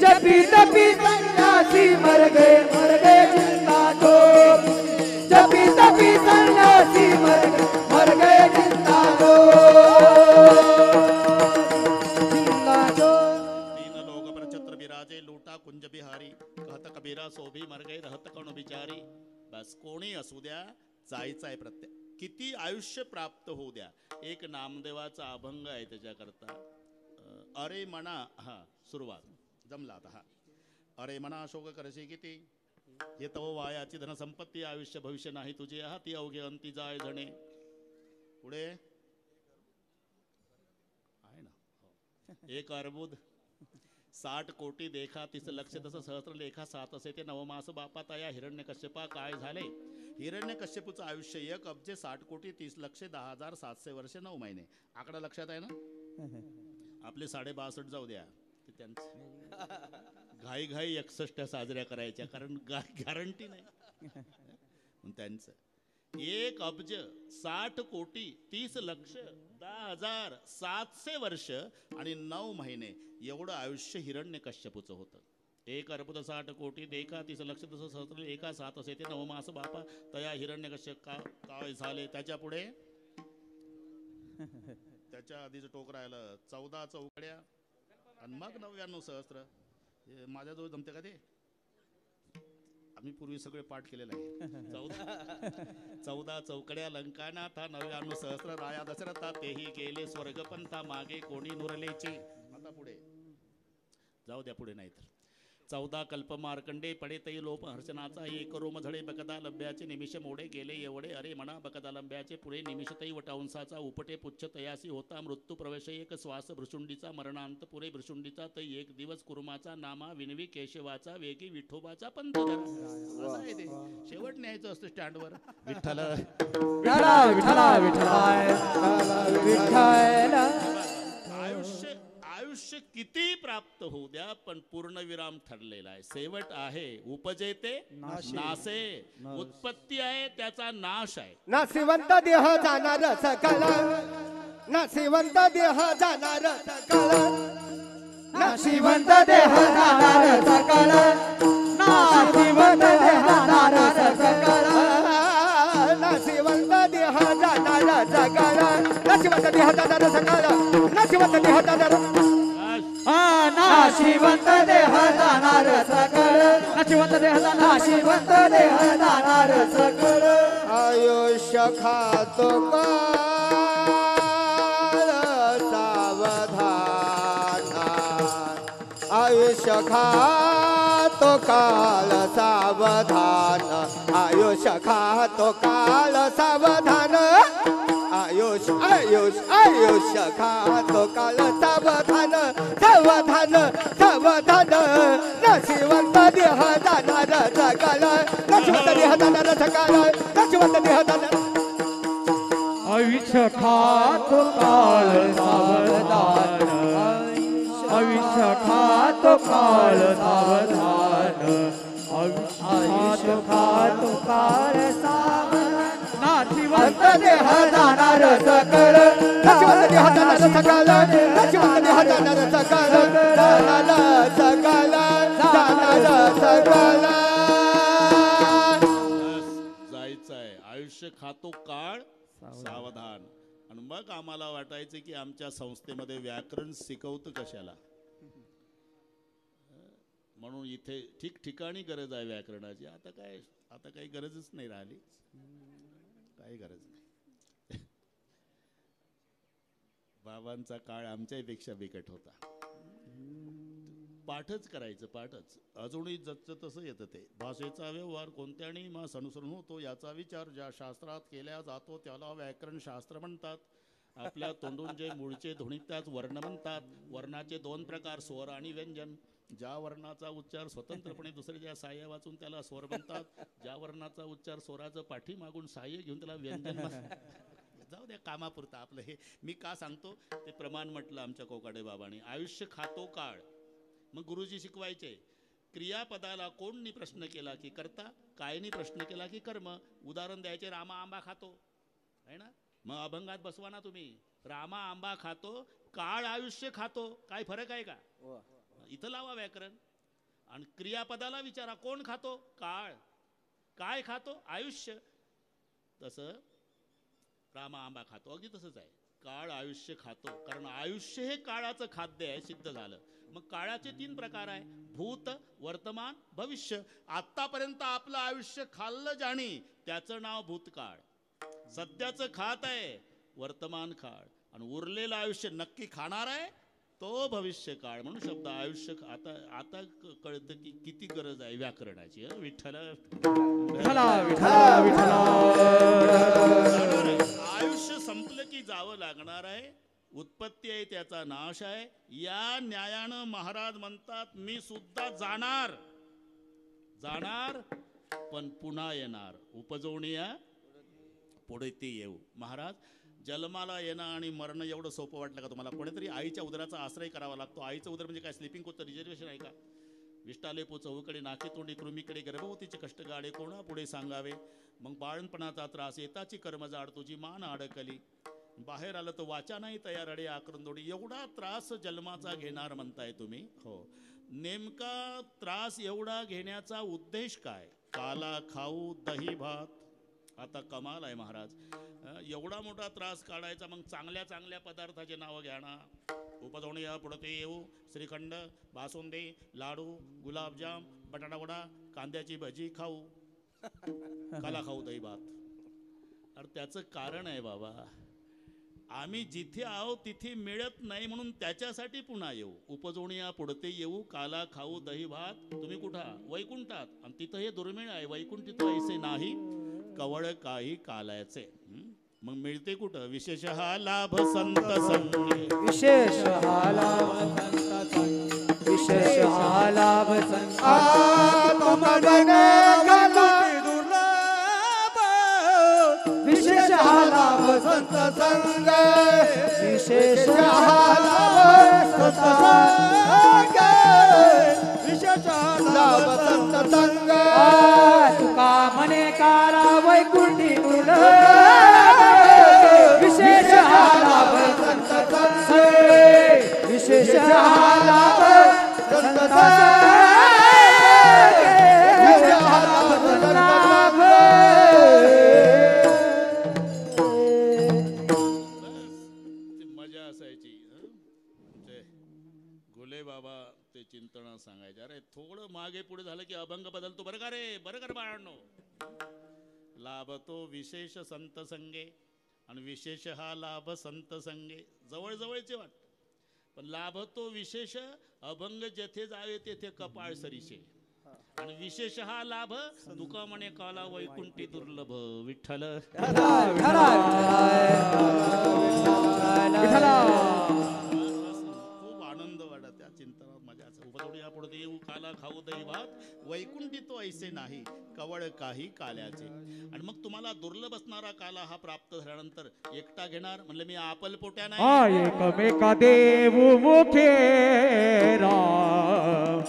जपी तपी सन्यासी मर गए जिंदा जोगी. जपी तपी सन्यासी मर गए जिंदा जोगी. तीन लोग पर छत्र बिराजे लूटा कुंज बिहारी. कहत कबीरा सोभी मर गए रहत कण बिचारी. बस कोणी असू द्या, जायचं आहे प्रत्येक. किती आयुष्य प्राप्त होऊ द्या. एक नामदेवाचा अभंग आहे त्याच्याकरता. अरे म्हणा, हा सुरुवात जमला आता. हा अरे म्हणा शोक करशी किती, हे तव वायाची धनसंपत्ती. आयुष्य भविष्य नाही तुझे हाती, अवघे अंती जाय जणे. पुढे आहे ना. एक अर्बुद 60 कोटी देखा, तिस लक्ष तसं सहस्र लेखा. 7 असे ते नवमास बापा तया. हिरण्यकश्यपा काय झाले. हिरण्यकश्यपूचं आयुष्य 1 अब्ज 60 कोटी 30 लक्ष 10,700 वर्ष 9 महिने. आकडा लक्षात आहे ना. आपले 62.5 जाऊ द्या, ते त्यांचं घाई 61 साजऱ्या करायच्या, कारण गॅरंटी नाही. त्यांचं 1 अब्ज 60 कोटी 30 लक्ष 10,700 वर्ष आणि 9 महिने एवढं आयुष्य हिरण्यकश्यपूचं होतं. 1 अर्बुद 60 कोटी देखा, 30 लक्ष तसं सहस्र एका 7 असे ते नवमास बापा तया. हिरण्यकश्यप काय झाले. त्याच्या पुढे त्याच्या आधीच टोक राहिलं 14 चौकड्या आणि मग 99 सहस्त्र. माझ्याजवळ जमते का ते. आम्ही पूर्वी सगळे पाठ केलेलं आहे. 14 चौकड्या लंकानाथा 99 सहस्र राया दशरथा. तेही गेले स्वर्गपंथा मागे कोणी नुरलेची. आता पुढे जाऊ द्या, पुढे नाही तर 14 कल्प मार्कंडे पडे तै लोप हर्षणाचा. एक रोम झळे बकदा लंब्याचे निमिष मोडे गेले एवढे. अरे म्हणा बकदा लंब्याचे पुढे निमिष तै वटांसाचा. उपटे पुच्छ तयासी होता मृत्यू प्रवेश. एक श्वास भृशुंडीचा मरणांत पुरे भृशुंडीचा. तै एक दिवस कुर्माचा नामा विनवी केशवाचा. वेगी विठोबाचा पंथ धरा. शेवट न्यायचं असतं स्टँडवर. विठ्ठल आयुष्य किती प्राप्त होऊ द्या, पण पूर्णविराम ठरलेला आहे. शेवट आहे उपजेते नासे. उत्पत्ती आहे त्याचा नाश आहे. नाशिवंत देह जाणार सकळ. नाशिवंत देह जाणार सकळ. नाशिवंत देह जाणार सकळ. नाशिवंत देह जाणार सकळ. नाशिवंत देह जाणार सकळ. नाशिवंत देह जाणार सकळ. नाशिवंत देह जाणार. नाशिवंत देह जाणार सकळ. नाशिवंत देह जाणार. नाशिवंत देह जाणार सकळ. आयुष्य खातो सावधान. आयुष्य खातो काळ सावधान आयुष्य खातो काळ सावधान आयुष्य खातो काळ सावधान सावधान सावधान नशिवंत देह जाणार सकाळ नशिवंत देह जाणार सकाळ नशिवंत देह जाणार आयुष्य खातो काळ सावधान आयुष्य खातो काळ सावधान आयुष्य खातो काळ सावधान नाशिवंत देह जाणार सकळ नशिवंत देह जाणार सकाळ नशिवंत देह जाणार सकाळ जाणार सकाळ जाणार सकाळ जायचं आहे. आयुष्य खातो काळ सावधान. आणि मग आम्हाला वाटायचं की आमच्या संस्थेमध्ये व्याकरण शिकवतं कशाला, म्हणून इथे ठिकठिकाणी गरज आहे व्याकरणाची. आता काही गरजच नाही राहिली, काही गरज नाही. बाबांचा काळ आमच्यापेक्षा बिकट होता. पाठच करायचं, पाठच. अजूनही जसं तसं येतं ते. भाषेचा व्यवहार कोणत्याही मास अनुसरून होतो, याचा विचार ज्या शास्त्रात केला जातो त्याला व्याकरण शास्त्र म्हणतात. आपल्या तोंडून जे मूळचे ध्वनी त्याच वर्ण म्हणतात. वर्णाचे दोन प्रकार, स्वर आणि व्यंजन. ज्या वर्णाचा उच्चार स्वतंत्रपणे दुसऱ्याच्या सहाय्य वाचून त्याला स्वर म्हणतात. ज्या वर्णाचा उच्चार स्वराचं पाठी मागून सहाय्य घेऊन त्याला व्यंजन म्हणतात. जाऊ द्या, कामापुरतं आपलं हे मी का सांगतो ते प्रमाण म्हटलं आमच्या कोकाडे बाबांनी. आयुष्य खातो काळ. मग गुरुजी शिकवायचे, क्रियापदाला कोणनी प्रश्न केला की कर्ता, कायनी प्रश्न केला की कर्म. उदाहरण द्यायचे, रामा आंबा खातो आहे ना, मग अभंगात बसवा ना तुम्ही. रामा आंबा खातो, काळ आयुष्य खातो. काय फरक आहे का? इथं लावा व्याकरण. आणि क्रियापदाला विचारा, कोण खातो? काळ. काय खातो? आयुष्य. तसं रामा आंबा खातो, अगदी तसंच आहे. काळ आयुष्य खातो, कारण आयुष्य हे काळाचं खाद्य आहे, सिद्ध झालं. मग काळाचे 3 प्रकार आहे, भूत, वर्तमान, भविष्य. आतापर्यंत आपलं आयुष्य खाल्लं ज्याने त्याचं नाव भूतकाळ. सध्याचं खात आहे वर्तमान काळ, आणि उरलेलं आयुष्य नक्की खाणार आहे तो भविष्य काळ. म्हणून शब्द आयुष्य आता कळतं की किती गरज आहे व्याकरणाची. विठ्ठल आयुष्य संपलं की जावं लागणार आहे. उत्पत्ती आहे त्याचा नाश आहे. या न्यायानं महाराज म्हणतात, मी सुद्धा जाणार पण पुन्हा येणार. उपजवणीया पुढे ते येऊ. महाराज, जन्माला येणं आणि मरण एवढं सोपं वाटलं का तुम्हाला? कोणीतरी आईच्या उदराचा आश्रय करावा लागतो. आईचं उदर म्हणजे काय? स्लिपिंग कोचचं रिझर्वेशन आहे का? विष्टाले चौकडे नाके तोंडी कृमीकडे गर्भवतीचे कष्ट गाडे कोणा पुढे सांगावे. मग बाळणपणाचा त्रास, येताची कर्मजाड तुझी मान अडकली. बाहेर आलं तर वाचा नाही तयार, अडे आकरंदोडी. एवढा त्रास जन्माचा घेणार म्हणताय तुम्ही? हो. नेमका त्रास एवढा घेण्याचा उद्देश काय? काला खाऊ दही भात. आता कमाल आहे महाराज. एवढा मोठा त्रास काढायचा, मग चांगल्या चांगल्या पदार्थाचे नावं घ्या ना. उपजवणी या पुढे ते येऊ. श्रीखंड, बासुंदी, लाडू, गुलाबजाम, बटाटा वडा, कांद्याची भजी खाऊ. काला खाऊ दही भात. अरे त्याचं कारण आहे बाबा, आम्ही जिथे आहो तिथे मिळत नाही म्हणून त्याच्यासाठी पुन्हा येऊ. उपजवणी या पुढते येऊ, काला खाऊ दही भात. तुम्ही कुठं? वैकुंठात. आणि तिथं हे दुर्मिळ आहे. वैकुंठित ऐसे नाही कवळ काही कालायचे. मग मिळते कुठं? विशेषः लाभ संत संगे. विशेषः लाभ संत संगे. विशेषः लाभ संत आत्मगणे घालून दुर्लभ. विशेषः लाभ संत संग. विशेषः लाभ संत संग. विशेषः लाभ संत संग. तुका मने कारा वैकुंठी तुला. विशेषः लाभ संत संगे. विशेषः लाभ संत संगे. विशेषः लाभ संत मजा असायची. गोले बाबा ते चिंतन सांगायचे, अरे थोडं मागे पुढे झालं की अभंग बदलतो. बरं का रे? बरं कर बाळांनो. लाभतो विशेष संत संगे. आणि विशेष हा लाभ संत संगे. जवळजवळचे वाट, पण लाभतो विशेष अभंग जेथे जावे तेथे कपाळ सरीचे. आणि विशेष हा लाभ तुका म्हणे काला वैकुंठी दुर्लभ विठ्ठल खूप आनंद वाटत त्या चिंतनात माझ्या उपदोडी पुढे येऊ काला खाऊ दैवात वैकुंठी तो ऐसे नाही कवळ काही काल्याचे. आणि मग तुम्हाला दुर्लभ असणारा काला हा प्राप्त झाल्यानंतर एकटा घेणार म्हणले मी आपल पोट्या नाही. एकमेका देव मुखे राम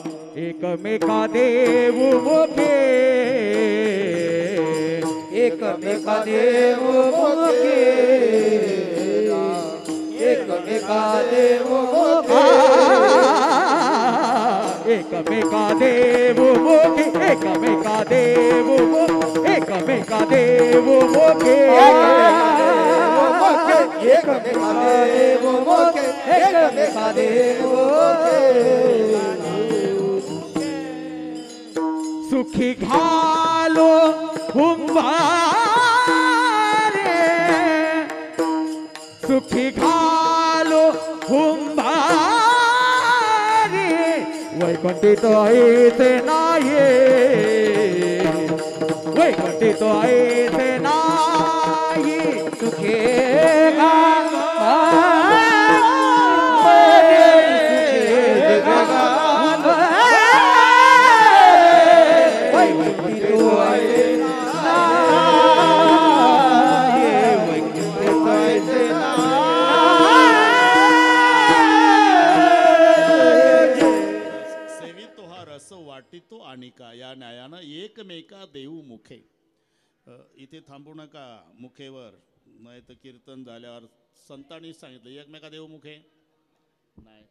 एकमेका देव मुखे एकमेका देव मुखे एकमेका देव मुखे एकमेका देव मुखे एकमेका देव मुखे एकमेका देव मुखे एकमेका देव मुखे एकमेका देव सुखी घालो हुंबारे सुखी घालो हुंबारे वैकुंठी तो ऐसे नाही वैकुंठी तो ऐसे नाही सुखी वाटितो आणि का या न्यायानं एकमेका देऊ मुखे. इथे थांबू नका मुखेवर नाही तर कीर्तन झाल्यावर संतांनी सांगितलं एकमेका देऊ मुखे नाही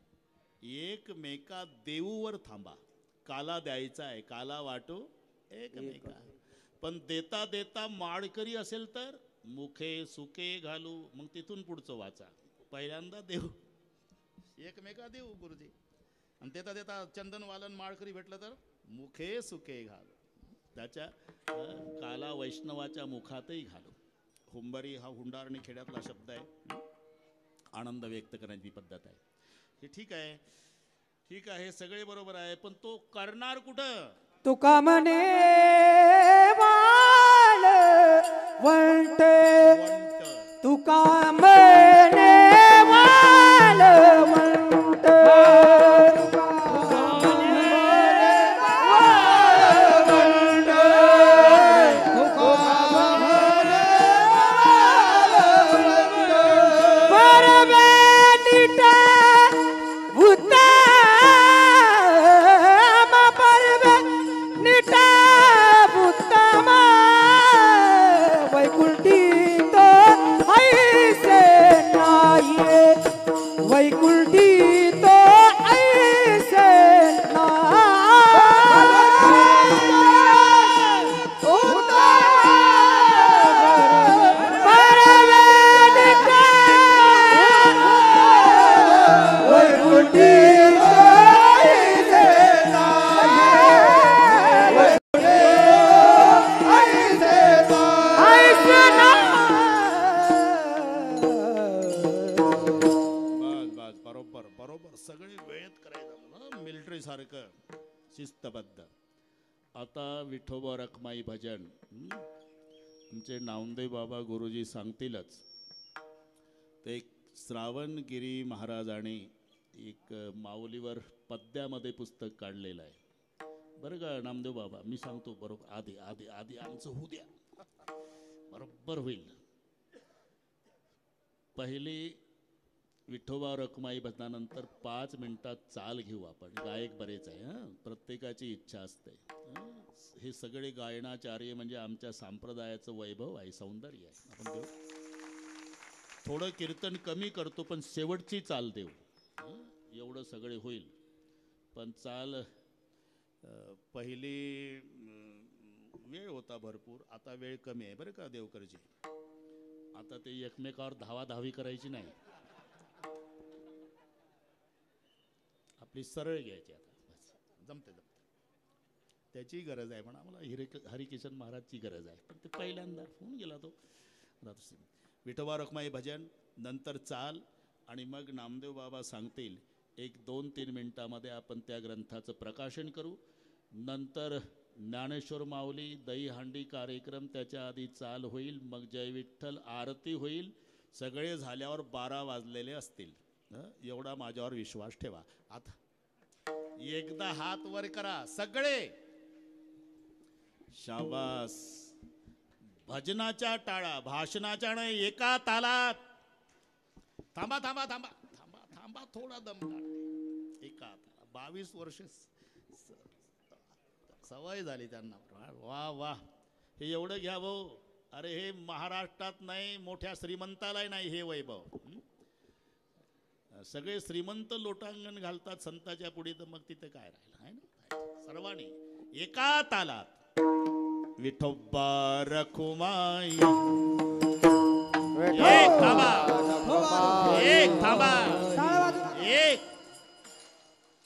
एकमेका देऊवर थांबा. काला द्यायचा आहे काला वाटू एकमेका. पण देता देता माळकरी असेल तर मुखे सुखे घालू मग तिथून पुढचं वाचा. पहिल्यांदा देऊ एकमेका देऊ गुरुजी आणि देता देता चंदन वालन माळकरी भेटलं तर मुखे सुखे घालू. त्याच्या काला वैष्णवाच्या मुखातही घालू. हुंबारी हा हुंडारणी खेड्यातला शब्द आहे. आनंद व्यक्त करण्याची पद्धत आहे. हे ठीक आहे सगळे बरोबर आहे पण तो करणार कुठं. तुका म्हणे वाळ वंटे तुका म्हणे वाळ वंट शिस्तबद्ध. आता विठोबा रखमाई भजन आमचे नामदेव बाबा गुरुजी सांगतीलच. ते एक श्रावणगिरी महाराजांनी एक माऊलीवर पद्यामध्ये पुस्तक काढलेलं आहे बरं का नामदेव बाबा. मी सांगतो बरोबर आधी आधी आधी आमचं होऊ द्या बरोबर होईल. पहिली विठोबा रखमाई भजनानंतर 5 मिनिटात चाल घेऊ आपण. गायक बरेच आहे प्रत्येकाची इच्छा असते. हे सगळे गायनाचार्य म्हणजे आमच्या संप्रदायाचं वैभव आहे सौंदर्य आहे. आपण देऊ थोडं कीर्तन कमी करतो पण शेवटची चाल देऊ एवढं सगळे होईल. पण चाल पहिली वेळ होता भरपूर आता वेळ कमी आहे बरं का देवकरजी. आता ते एकमेकावर धावाधावी करायची नाही आपली सरळ घ्यायची. आता बस जमते त्याची गरज आहे पण आम्हाला हरिकिशन महाराजची गरज आहे. पण ते पहिल्यांदा होऊन गेला तो. विठोबा रखमाई भजन नंतर चाल आणि मग नामदेव बाबा सांगतील 1-2-3 मिनिटामध्ये आपण त्या ग्रंथाचं प्रकाशन करू. नंतर ज्ञानेश्वर माऊली दहीहंडी कार्यक्रम, त्याच्या आधी चाल होईल, मग जय विठ्ठल आरती होईल. सगळे झाल्यावर 12 वाजलेले असतील. एवढा माझ्यावर विश्वास ठेवा. आता एकदा हात वर करा सगळे. शाबास. भजनाच्या टाळा, भाषणाच्या नाही, एका तालात. थांबा थांबा थांबा थांबा थांबा थोडा दम काढा. एका तालात 22 वर्ष सवय झाली त्यांना. वा वा. हे एवढं घ्या भाऊ. अरे हे महाराष्ट्रात नाही, मोठ्या श्रीमंताला नाही हे वैभव. सगळे श्रीमंत लोटांगण घालतात संताच्या पुढे, तर मग तिथे काय राहिलं आहे ना. सर्वांनी एका तालात विठोबा रखुमाई. एक थांबा, एक थांबा,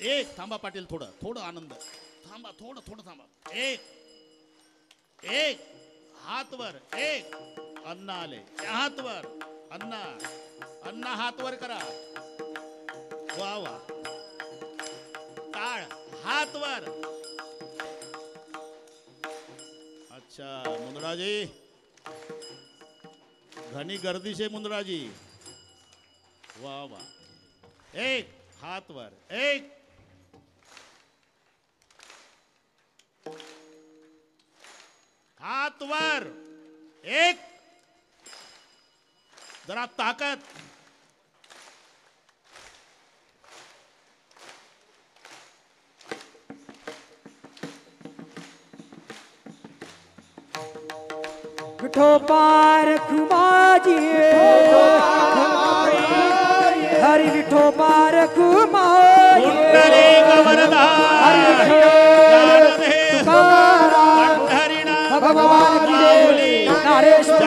एक थांबा पाटील. थोडं थोडं आनंद. थांबा थोडं थोडं थांबा. एक हात वर. एक अण्णा आले. हात वर. अण्णा अण्णा हात वर करा. वा वा. टाळ. हात वर. अच्छा मुंदराजी, घनी गर्दी से मुंदराजी. वा वा. एक हात वर. एक हात वर. एक जरा ताकद. विठोबा रखुमाई, हरि विठोबा रखुमाई. कुंडली कवरधार भगवान की जय. नारेश्वर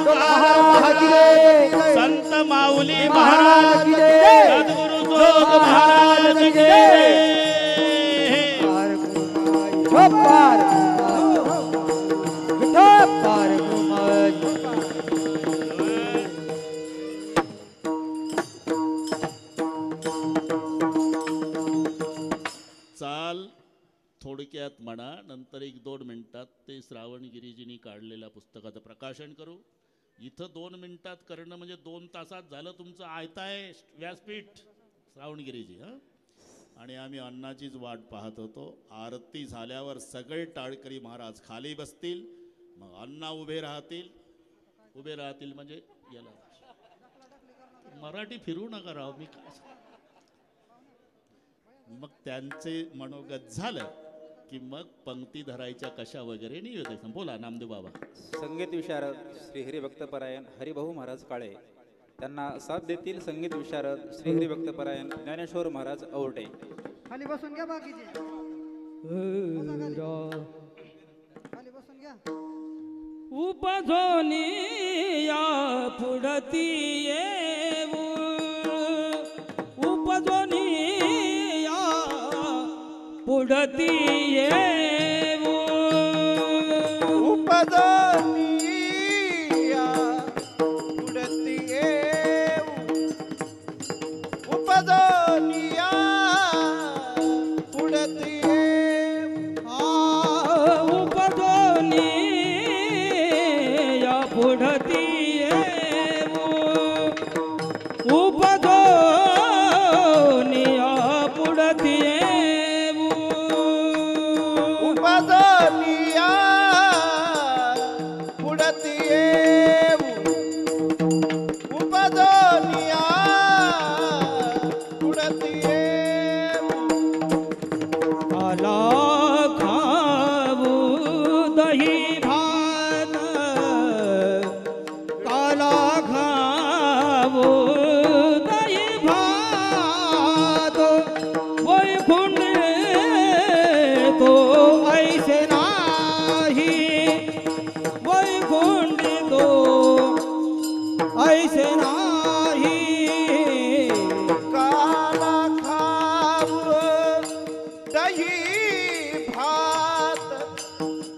महाराज की जय. संत माऊली महाराज की जय. सद्गुरु जोग महाराज की जय. विठोबा रखुमाई. चाल थोडक्यात म्हणा, नंतर 1-2 मिनिटात ते श्रावणगिरीजींनी काढलेल्या पुस्तकाचं प्रकाशन करू. इथं 2 मिनिटात करणं म्हणजे 2 तासात झालं तुमचं आयताय व्यासपीठ श्रावणगिरीजी. आणि आम्ही अण्णाचीच वाट पाहत होतो. आरती झाल्यावर सगळे टाळकरी महाराज खाली बसतील, मग अण्णा उभे राहतील. उभे राहतील म्हणजे याला मराठी फिरू नका राव, मी काय. मग त्यांचे मनोगत झालं की मग पंक्ती धरायच्या कशा वगैरे निवेदन. बोला नामदेव बाबा. संगीत विशारद श्री हरिभक्तपरायण हरिभाऊ महाराज काळे, त्यांना साथ देतील संगीत विशारद श्री हरिभक्तपरायण ज्ञानेश्वर महाराज औरटे. खाली बसून घ्या बाकीचे. खाली बसून घ्या. उपजोनी या पुढती येऊ, उपजोनी या पुढती येऊ, उपजनिया पुढती येऊ, उपजनिया पुढती येऊ. उपजोनी या पुढती येऊ, उपजोनी या पुढती येऊ, उपजनिया पुढती येऊ, उपजनिया पुढती येऊ. काला खाऊ दही भात, काला खाऊ दही भात, वैकुंठ तो ऐसे नाही, वैकुंठ तो ऐसे नाही. काला खाऊ दही भात,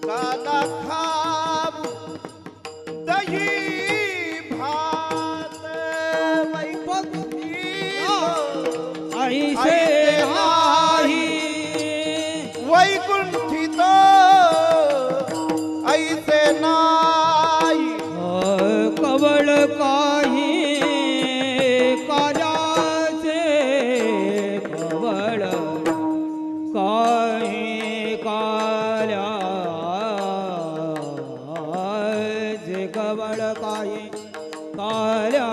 काला खाऊ दही भात, वैकुंठी ऐसे नाही. वैकुंठ कवळ काही काल्याचे कवळ काही काल्याचे कवळ काही काल्या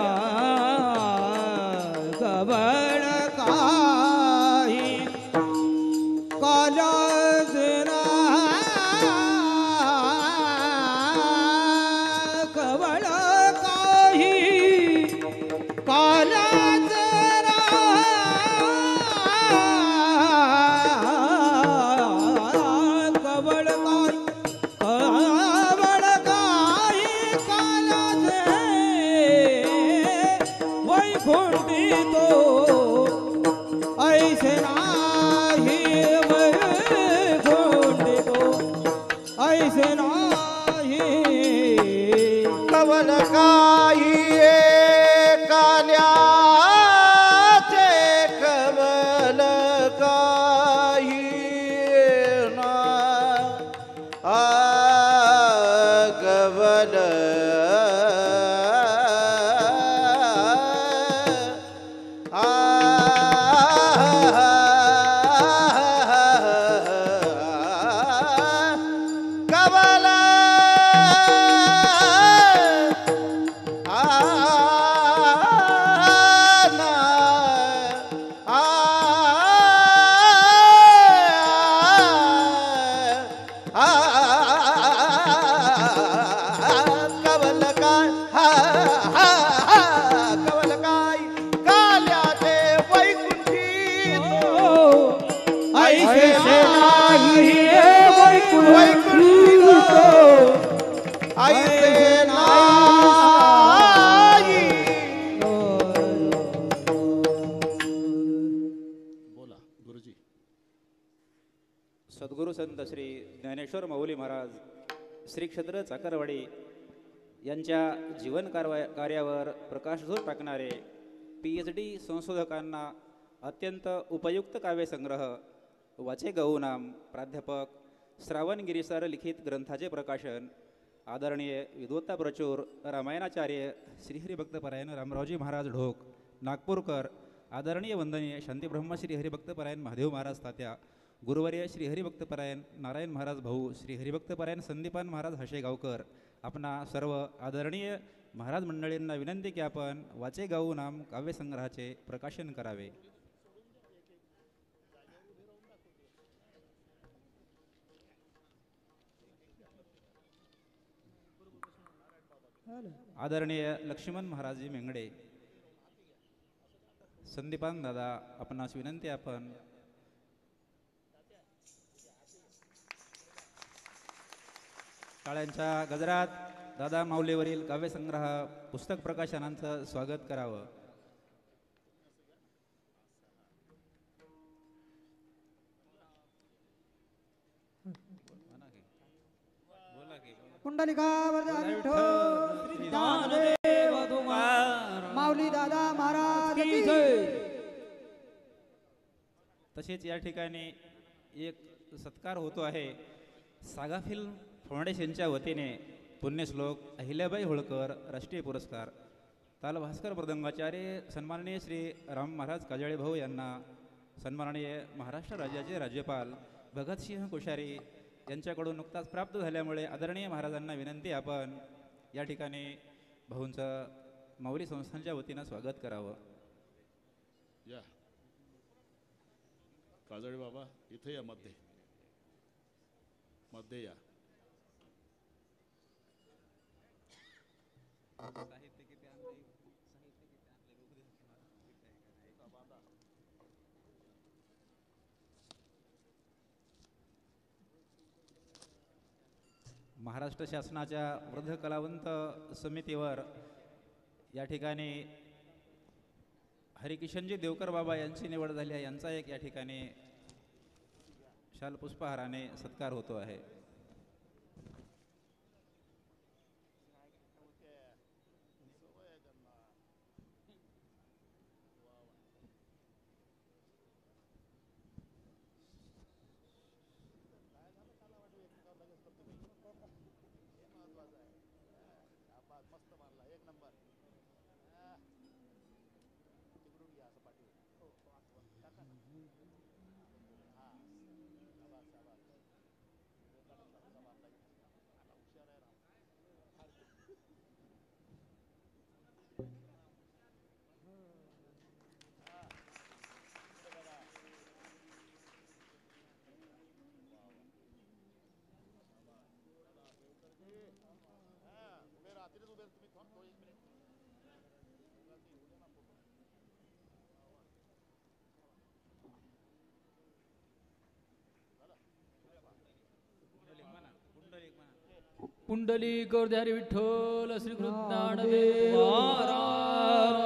कवळ काही काल्याचे कवळ काही काल्याचे कवळ काही कवळ काही काल्याचे वैकुंठी तो ऐसे नाही वैकुंठी तो ऐसे नाही कवल काही काल्याचे कवल काही ना कवल कवल कवल काय कवल काय काल्याचे वैकुंठी ऐसे नाही वैकुंठी ऐसे नाही बोला गुरुजी. सद्गुरू संत श्री ज्ञानेश्वर माऊली महाराज श्री क्षेत्र चाकरवाडी यांच्या जीवन कार्यावर प्रकाशझोत टाकणारे PhD संशोधकांना अत्यंत उपयुक्त काव्यसंग्रह वाचे गहूनाम प्राध्यापक श्रावणगिरी सर लिखित ग्रंथाचे प्रकाशन आदरणीय विद्वत्ता प्रचूर रामायणाचार्य श्रीहरिभक्तपरायण रामरावजी महाराज ढोक नागपूरकर, आदरणीय वंदनीय शांतीब्रह्म श्री हरिभक्तपरायण महादेव महाराज तात्या, गुरुवर्य श्री हरिभक्तपरायण नारायण महाराज भाऊ, श्री हरिभक्तपरायण संदीपान महाराज हशेगावकर, आपणा सर्व आदरणीय महाराज मंडळींना विनंती की आपण वाचे गाऊ नाम काव्यसंग्रहाचे प्रकाशन करावे. आदरणीय लक्ष्मण महाराजजी मेंगडे, संदीपान दादा, आपणास विनंती आपण टाळ्यांच्या गजरात दादा माऊलीवरील काव्यसंग्रह पुस्तक प्रकाशनांचं स्वागत करावं. कुंडलिकावरती विठ्ठल श्री ज्ञानदेव माऊली दादा महाराज की जय. तसेच या ठिकाणी एक सत्कार होतो आहे. सागा फिल्म फाउंडेशनच्या वतीने पुण्यश्लोक अहिल्याबाई होळकर राष्ट्रीय पुरस्कार, ताल भास्कर मृदंगाचार्य सन्माननीय श्री राम महाराज काजळे भाऊ यांना सन्माननीय महाराष्ट्र राज्याचे राज्यपाल भगतसिंह कोश्यारी यांच्याकडून नुकताच प्राप्त झाल्यामुळे आदरणीय महाराजांना विनंती आपण या ठिकाणी भाऊंचं माऊली संस्थांच्या वतीनं स्वागत करावं. या काजळे बाबा इथे या, मध्ये मध्ये या. महाराष्ट्र शासनाच्या वृद्ध कलावंत समितीवर या ठिकाणी हरिकिशनजी देवकर बाबा यांची निवड झाली आहे. यांचा एक या ठिकाणी शाल पुष्पहाराने सत्कार होतो आहे. मस्त मारला, एक नंबर. पुंडली गौरधारी विठ्ठल श्री गुरु ज्ञानदेव महाराज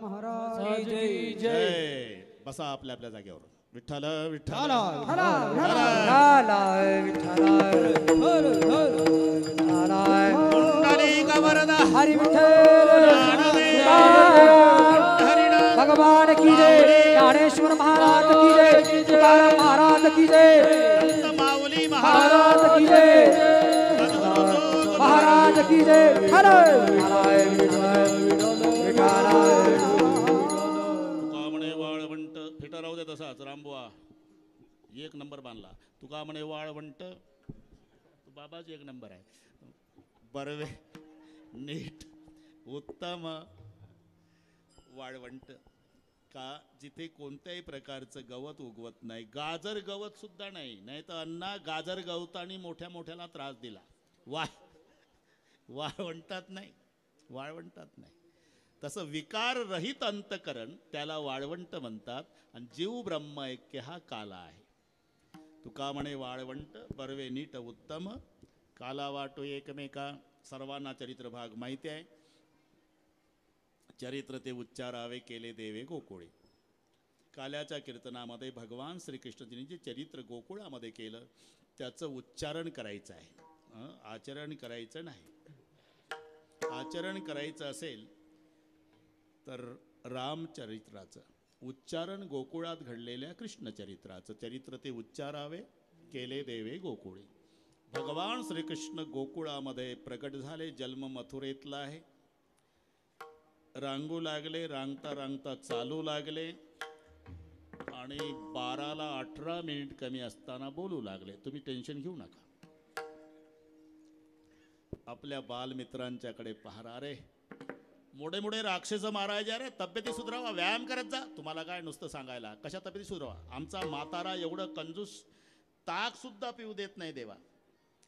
महाराज की जय. जय. बसा आपल्या आपल्या जागेवर. विठ्ठल विठ्ठल पुंडलिक वरद हरि विठ्ठल भगवान की जय. ज्ञानेश्वर महाराज की जय. तुकाराम महाराज की जय. संत माऊली महाराज की जय. महाराज की जय. तुका म्हणे वाळवंट फिटा राहू दे तसाच रामबुवा एक नंबर बांधला. तुका म्हणे वाळवंट बाबाच एक नंबर आहे. बरवे नीट उत्तम वाळवंट का जिथे कोणत्याही प्रकारचं गवत उगवत नाही. गाजर गवत सुद्धा नाही. नाही तर अण्णा गाजर गवतानी मोठ्या मोठ्याला त्रास दिला. वाळवंटात नाही. वाळवंटात नाही. तसं विकार रहित अंतकरण त्याला वाळवंट म्हणतात. आणि जीव ब्रह्म ऐक्य हा काला आहे. तुका म्हणे वाळवंट बरवे नीट उत्तम काला वाटो एकमेका. सर्वांना चरित्र भाग माहिती आहे. चरित्र ते उच्चारावे केले देवे गोकुळे. काल्याच्या कीर्तनामध्ये भगवान श्रीकृष्णजींनी जे चरित्र गोकुळामध्ये केलं त्याचं उच्चारण करायचं आहे. आचरण करायचं नाही. आचरण करायचं असेल तर रामचरित्राचं उच्चारण गोकुळात घडलेल्या कृष्णचरित्राचं चरित्र ते उच्चारावे केले देवे गोकुळे. भगवान श्रीकृष्ण गोकुळामध्ये प्रकट झाले. जन्म मथुरेतला आहे. रांगू लागले. रांगता रांगता चालू लागले आणि 12ला 18 मिनिट कमी असताना बोलू लागले. तुम्ही टेन्शन घेऊ नका. आपल्या बालमित्रांच्याकडे पहारा. अरे मोठे मोठे राक्षस मारायचे. अरे तब्येती सुधारावा व्यायाम करत जा. तुम्हाला काय नुसतं सांगायला कशा तब्येती सुधारावा. आमचा म्हातारा एवढं कंजूस ताक सुद्धा पिऊ देत नाही देवा.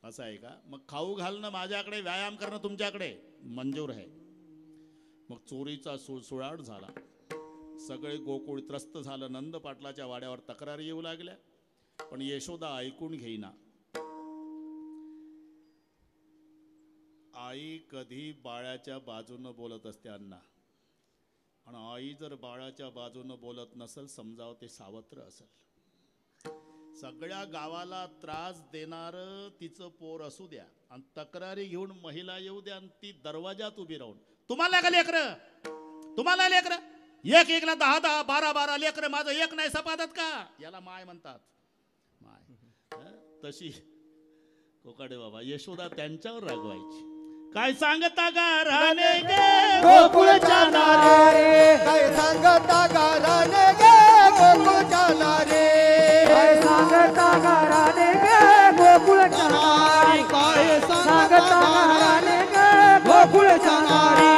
असं आहे का. मग खाऊ घालणं माझ्याकडे व्यायाम करणं तुमच्याकडे मंजूर आहे. मग चोरीचा सुळसुळाट झाला. सगळे गोकुळ त्रस्त झालं. नंद पाटलाच्या वाड्यावर तक्रारी येऊ लागल्या पण यशोदा ऐकून घेईना. आई कधी बाळाच्या बाजूनं बोलत असते अण्णा. आणि आई जर बाळाच्या बाजूनं बोलत नसेल समजावं ते सावत्र असेल. सगळ्या गावाला त्रास देणार तिचं पोर असू द्या आणि तक्रारी घेऊन महिला येऊ द्या आणि ती दरवाजात उभी राहून तुम्हाला का लेकरं. तुम्हाला लेकरं एक एकला 10-10 12-12 लेकरं माझं एक नाही सपादत का. याला माय म्हणतात. माय तशी कोकाडे बाबा यशोदा त्यांच्यावर रागवायची. काय सांगता गाराने गे गोकुळच्या नारे. काय सांगता गाराने गे गोकुळच्या नारे. काय सांगता गाराने गे गोकुळच्या नारे. काय सांगता गाराने गे गोकुळच्या नारे.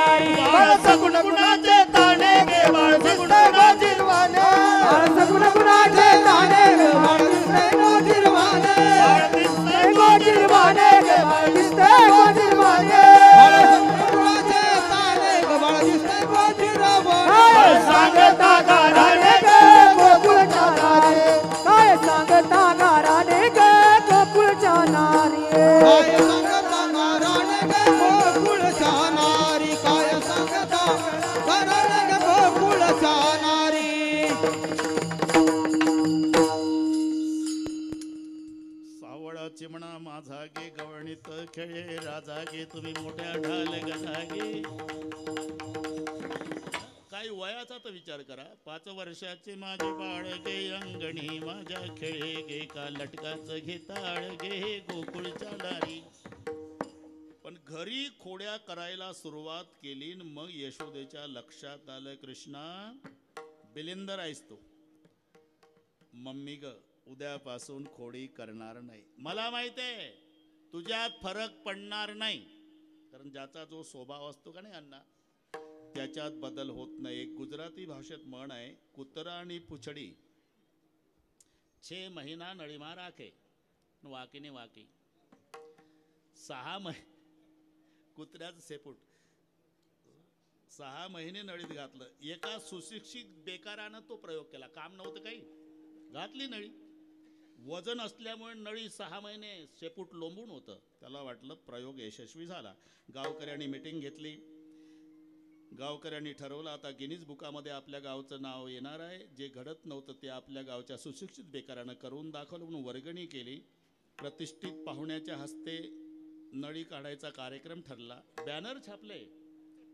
सगुण गुणाचे ताणे गे बाळ दिसते जिरवाने. सगुण गुणाचे ताणे ग बाळ दिसते गोजिरवाने. गोजिरवाने ग बाळ दिसते गोजिरवाने. गुणाचे ताने ग बाळ दिसते गोजिरवाने. काय सांगता गाराने गे गोकुळच्या नारे. काय सांगता गाराने गे गोकुळच्या नारे. काय सांगता गाराने गे गोकुळच्या नारी. काय सांगता गाराने गे गोकुळच्या नारी. सावळा चिमणा माझा गे गवणीत खेळे राजा गे तुम्ही मोठ्या ढाल गजागे. काही वयाचा तर विचार करा. 5 वर्षाचे माझे बाळ गे अंगणी माझ्या खेळे गे का लटकाच घेताळ गे गोकुळच्या दारी. पण घरी खोड्या करायला सुरुवात केली मग यशोदेच्या लक्षात आलं कृष्णा बिलिंदर आहेस तू. मम्मी ग उद्यापासून खोडी करणार नाही. मला माहित आहे तुझ्यात फरक पडणार नाही. कारण ज्याचा जो स्वभाव असतो का नाही अण्णा त्याच्यात बदल होत नाही. एक गुजराती भाषेत म्हण आहे कुत्रा आणि पुछडी 6 महिना नळीमा राखे वाकीने वाकी. 6 महिने कुत्र्याचं सेपूट 6 महिने नळीत घातलं. एका सुशिक्षित बेकारानं तो प्रयोग केला. काम नव्हतं काही घातली नळी. वजन असल्यामुळे नळी 6 महिने शेपूट लोंबून होतं. त्याला वाटलं प्रयोग यशस्वी झाला. गावकऱ्यांनी मिटिंग घेतली. गावकऱ्यांनी ठरवलं आता गिनीज बुकामध्ये आपल्या गावचं नाव येणार आहे. जे घडत नव्हतं ते आपल्या गावच्या सुशिक्षित बेकारानं करून दाखवलं म्हणून वर्गणी केली. प्रतिष्ठित पाहुण्याच्या हस्ते नळी काढायचा कार्यक्रम ठरला. बॅनर छापले.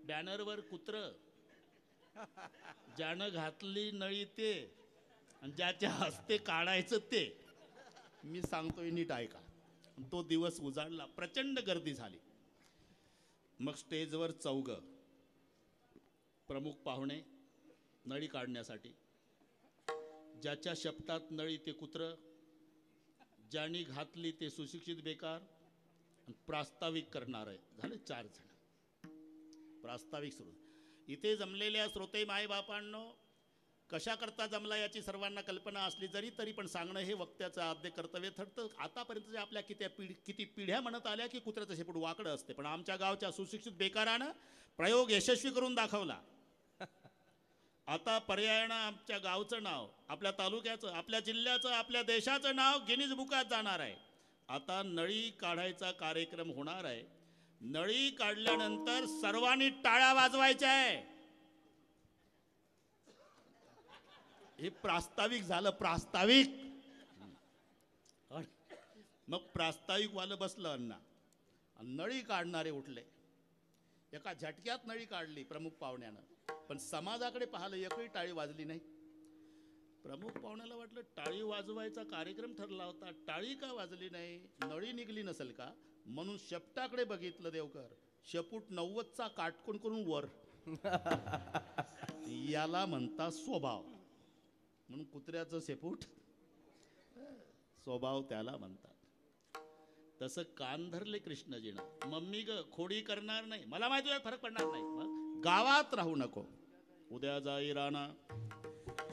बॅनरवर कुत्रं, ज्यानं घातली नळी ते आणि ज्याच्या हस्ते काढायचं ते. मी सांगतोय नीट ऐका. तो दिवस उजाडला. प्रचंड गर्दी झाली. मग स्टेजवर चौघं प्रमुख पाहुणे नळी काढण्यासाठी. ज्याच्या शपटात नळी ते कुत्रं, ज्यांनी घातली ते सुशिक्षित बेकार, प्रास्ताविक करणार आहे. झाले 4 जण. प्रास्ताविक सुरू. इथे जमलेल्या श्रोते मायबापांनो, कशा करता जमला याची सर्वांना कल्पना असली तरी पण सांगणं हे वक्त्याचं आद्य कर्तव्य ठरतं. आतापर्यंत आपल्या किती पिढ्या म्हणत आल्या की कुत्र्याचं शेपूट वाकडं असते, पण आमच्या गावच्या सुशिक्षित बेकारानं प्रयोग यशस्वी करून दाखवला. आता पर्यायानं आमच्या गावचं नाव, आपल्या तालुक्याचं, आपल्या जिल्ह्याचं, आपल्या देशाचं नाव गिनीज बुकात जाणार आहे. आता नळी काढायचा कार्यक्रम होणार आहे. नळी काढल्यानंतर सर्वांनी टाळ्या वाजवायच्या आहे. हे प्रास्ताविक झालं. प्रास्ताविक. मग प्रास्ताविक वालं बसलं अण्णा. नळी काढणारे उठले. एका झटक्यात नळी काढली प्रमुख पाहुण्यानं. पण समाजाकडे पाहिलं, एकही टाळी वाजली नाही. प्रमुख पाहुण्याला वाटलं टाळी वाजवायचा कार्यक्रम ठरला होता, टाळी का वाजली नाही, नळी निघली नसेल का. म्हणून शेपटाकडे बघितलं देवकर. शेपूट 90चा काटकोन करून वर. याला म्हणता स्वभाव. म्हणून कुत्र्याचं शेपूट स्वभाव त्याला म्हणतात. तसं कान धरले कृष्णजीनं. मम्मी ग खोडी करणार नाही, मला माहिती आहे फरक पडणार नाही. मग गावात राहू नको. उद्या जाई राणा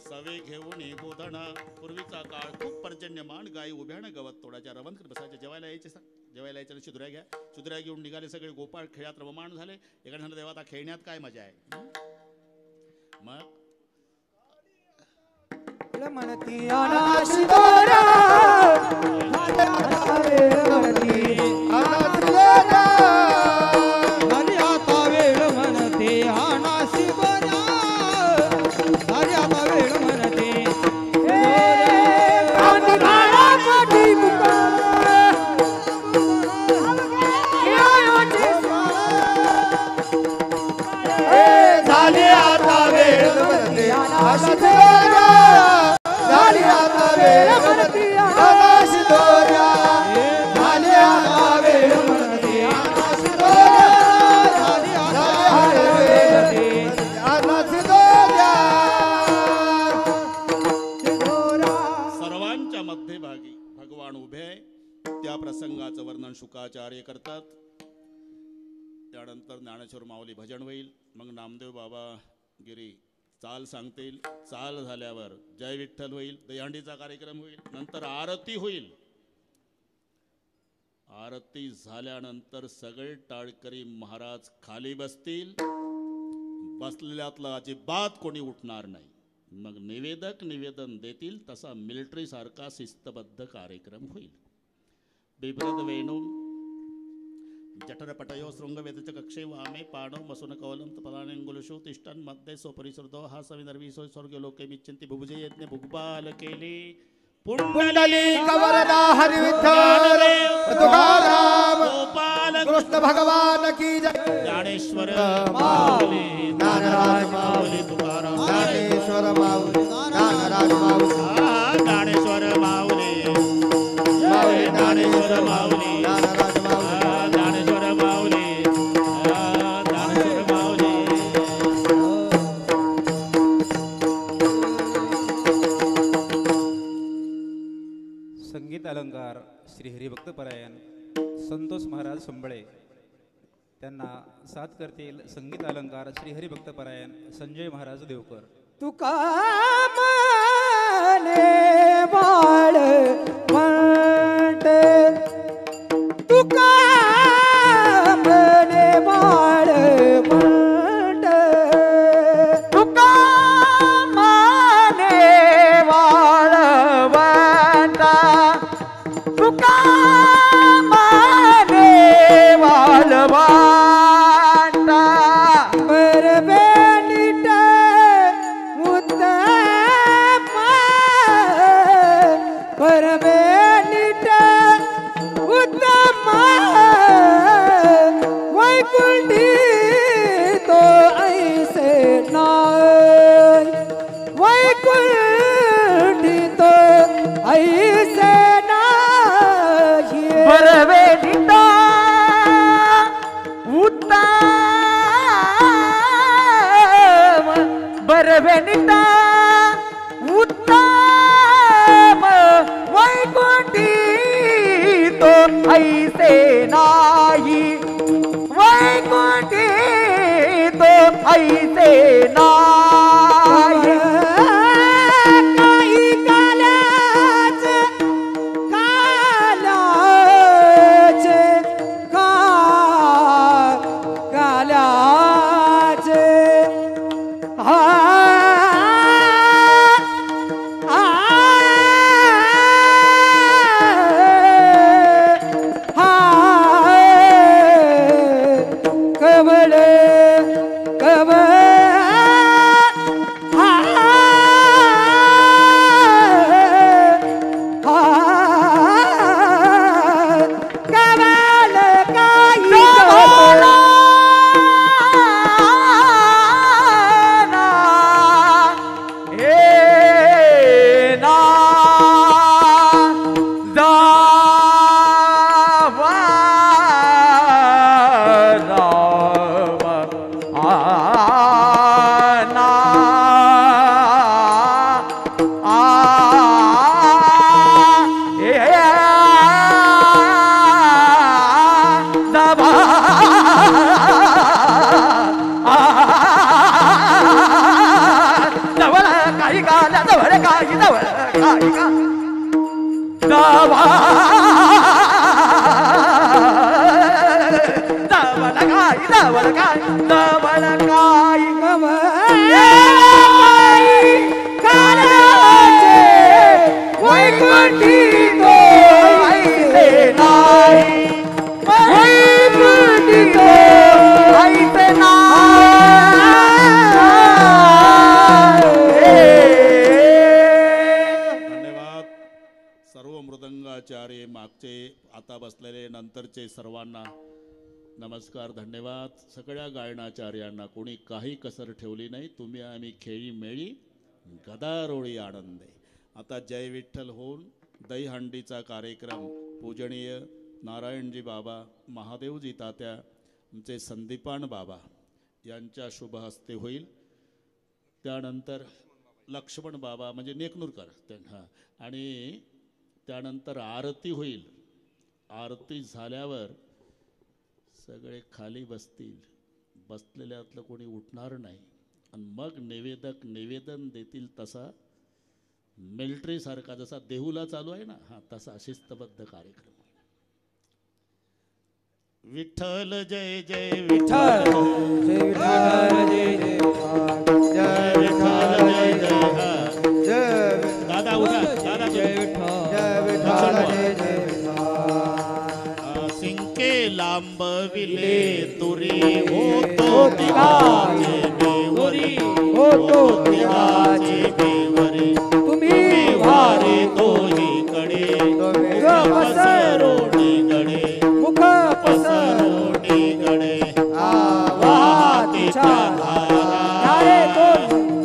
सवे घेऊन गोधणा. पूर्वीचा काळ खूप पर्जन्यमान. गाई उभ्यानं गवत तोडाच्या, रवंत बसायच्या. जेवायला यायचे जेवायला यायच्या. शुद्र्या घ्या. शुद्र्या घेऊन निघाले सगळे. गोपाळ खेळात रममाण झाले. एका झालं देवा आता खेळण्यात काय मजा आहे. मग म्हणती अनाशी दोरा आता वेळ म्हणती अनाशी दोरा आता वेळ म्हणते झाली आता वेळ म्हणते अनाशी दोरा. झाली आता वेळ म्हणते अनाशी दोरा. झाली आता वेळ म्हणते अनाशी दोरा. झाली आता वेळ अनाशी दोरा. सर्वांच्या मध्यभागी भगवान उभे आहे. त्या प्रसंगाचं वर्णन शुकाचार्य करतात. त्यानंतर ज्ञानेश्वर माऊली भजन होईल. मग नामदेव बाबा गिरी चाल सांगतील. चाल झाल्यावर जय विठ्ठल होईल. दहीहंडीचा कार्यक्रम होईल. नंतर आरती होईल. आरती झाल्यानंतर सगळे टाळकरी महाराज खाली बसतील. बसलेल्यातलं अजिबात कोणी उठणार नाही. मग निवेदक निवेदन देतील. तसा मिलिटरी सारखा शिस्तबद्ध कार्यक्रम होईल. बिभ्रद वेणू जठरपटयो शृंगवेदच कक्षे वामे पाणो मसून कवलं पलानेंगुलशो तिष्ठन् मध्ये सोपरिसृतो हा सविनर्विसो स्वर्ग लोके मिच्छन्ति भुभुजे यज्ञ भुगपाल केली. पुंडलिक वरदा हरि विठ्ठल तुकाराम गोपाल कृष्ण भगवान की जय. ज्ञानेश्वर माऊली ज्ञानराज माऊली तुकाराम. ज्ञानेश्वर माऊली ज्ञानराज माऊली ज्ञानेश्वर माऊली माऊली ज्ञानेश्वर माऊली ज्ञानराज माऊली ज्ञानेश्वर माऊली ज्ञानेश्वर माऊली. संगीत अलंकार श्री हरिभक्तपरायण संतोष महाराज संबळे. त्यांना साथ करतील संगीत अलंकार श्री हरिभक्तपरायण संजय महाराज देवकर. तुका माने बाळ म्हणते तुका माने बाळ म्हणते तुका माने बाळ म्हणता वेनिता उत्तम वैकुंठी तो ऐसे नाही वैकुंठी तो ऐसे नाही काही कालाच कालाचे आता बसलेले नंतरचे सर्वांना नमस्कार, धन्यवाद. सगळ्या गायनाचार्यांना कोणी काही कसर ठेवली नाही. तुम्ही आम्ही खेळी मेळी गदारोळी आनंदे. आता जय विठ्ठल होऊन दहीहंडीचा कार्यक्रम पूजनीय नारायणजी बाबा, महादेवजी तात्या, आमचे संदीपान बाबा यांच्या शुभ हस्ते होईल. त्यानंतर लक्ष्मण बाबा म्हणजे नेकनूरकर आणि त्यानंतर आरती होईल. आरती झाल्यावर सगळे खाली बसतील. बसलेल्यातलं कोणी उठणार नाही आणि मग निवेदक निवेदन देतील. तसा मिलिटरीसारखा जसा देहूला चालू आहे ना, हा तसा शिस्तबद्ध कार्यक्रम. विठ्ठल जय जय विठ्ठल, जय विठ्ठल जय जय जय विठ्ठल जय जय. दादा उठा, दादा जय विठ्ठल, जय विठ्ठल जय जय सिंके लांब विले तुरी होतो तिघाचे बेवरी, होतो तिघाचे बेवरी. तुम्ही वारे तोही कडे, मुख पसरोणी गडे, मुख पसरोणी गडे. वाहतीच्या धारा, यारे तो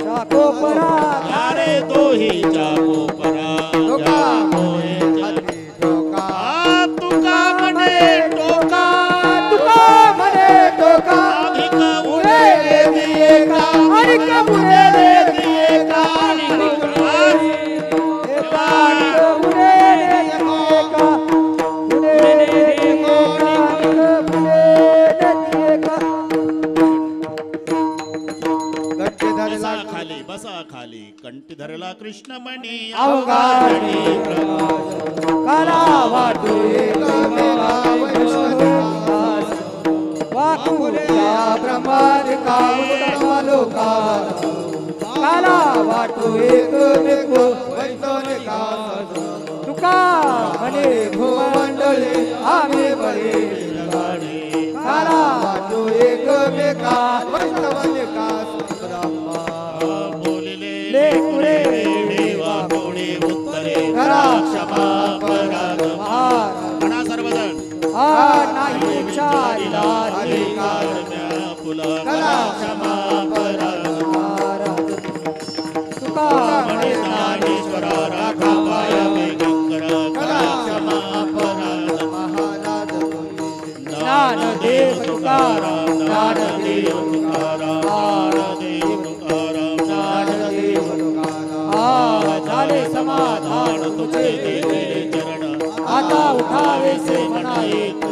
चाकोपरा, यारे तोही चाकोपरा. बसा खाली कंठी धरला कृष्णमणी अवघाणी कला वाटू वाकुल्या ब्रह्माद कालो कला वाटू एक तुका म्हणे भूमंडळी आम्ही बळे कला वाटू एकमेका क्षमा पराग म्हणा सर्वजण. नाही चारिला फुला क्षमा पराग तुका म्हणे ज्ञानेश्वरा राखा पाया वेगंकरा. क्षमा पराग ज्ञानदेव तुकाराम, ज्ञानदेव तुकाराम, ज्ञानदेव तुकाराम, आधार तुझे दिले चरण आता उठावे से मना एक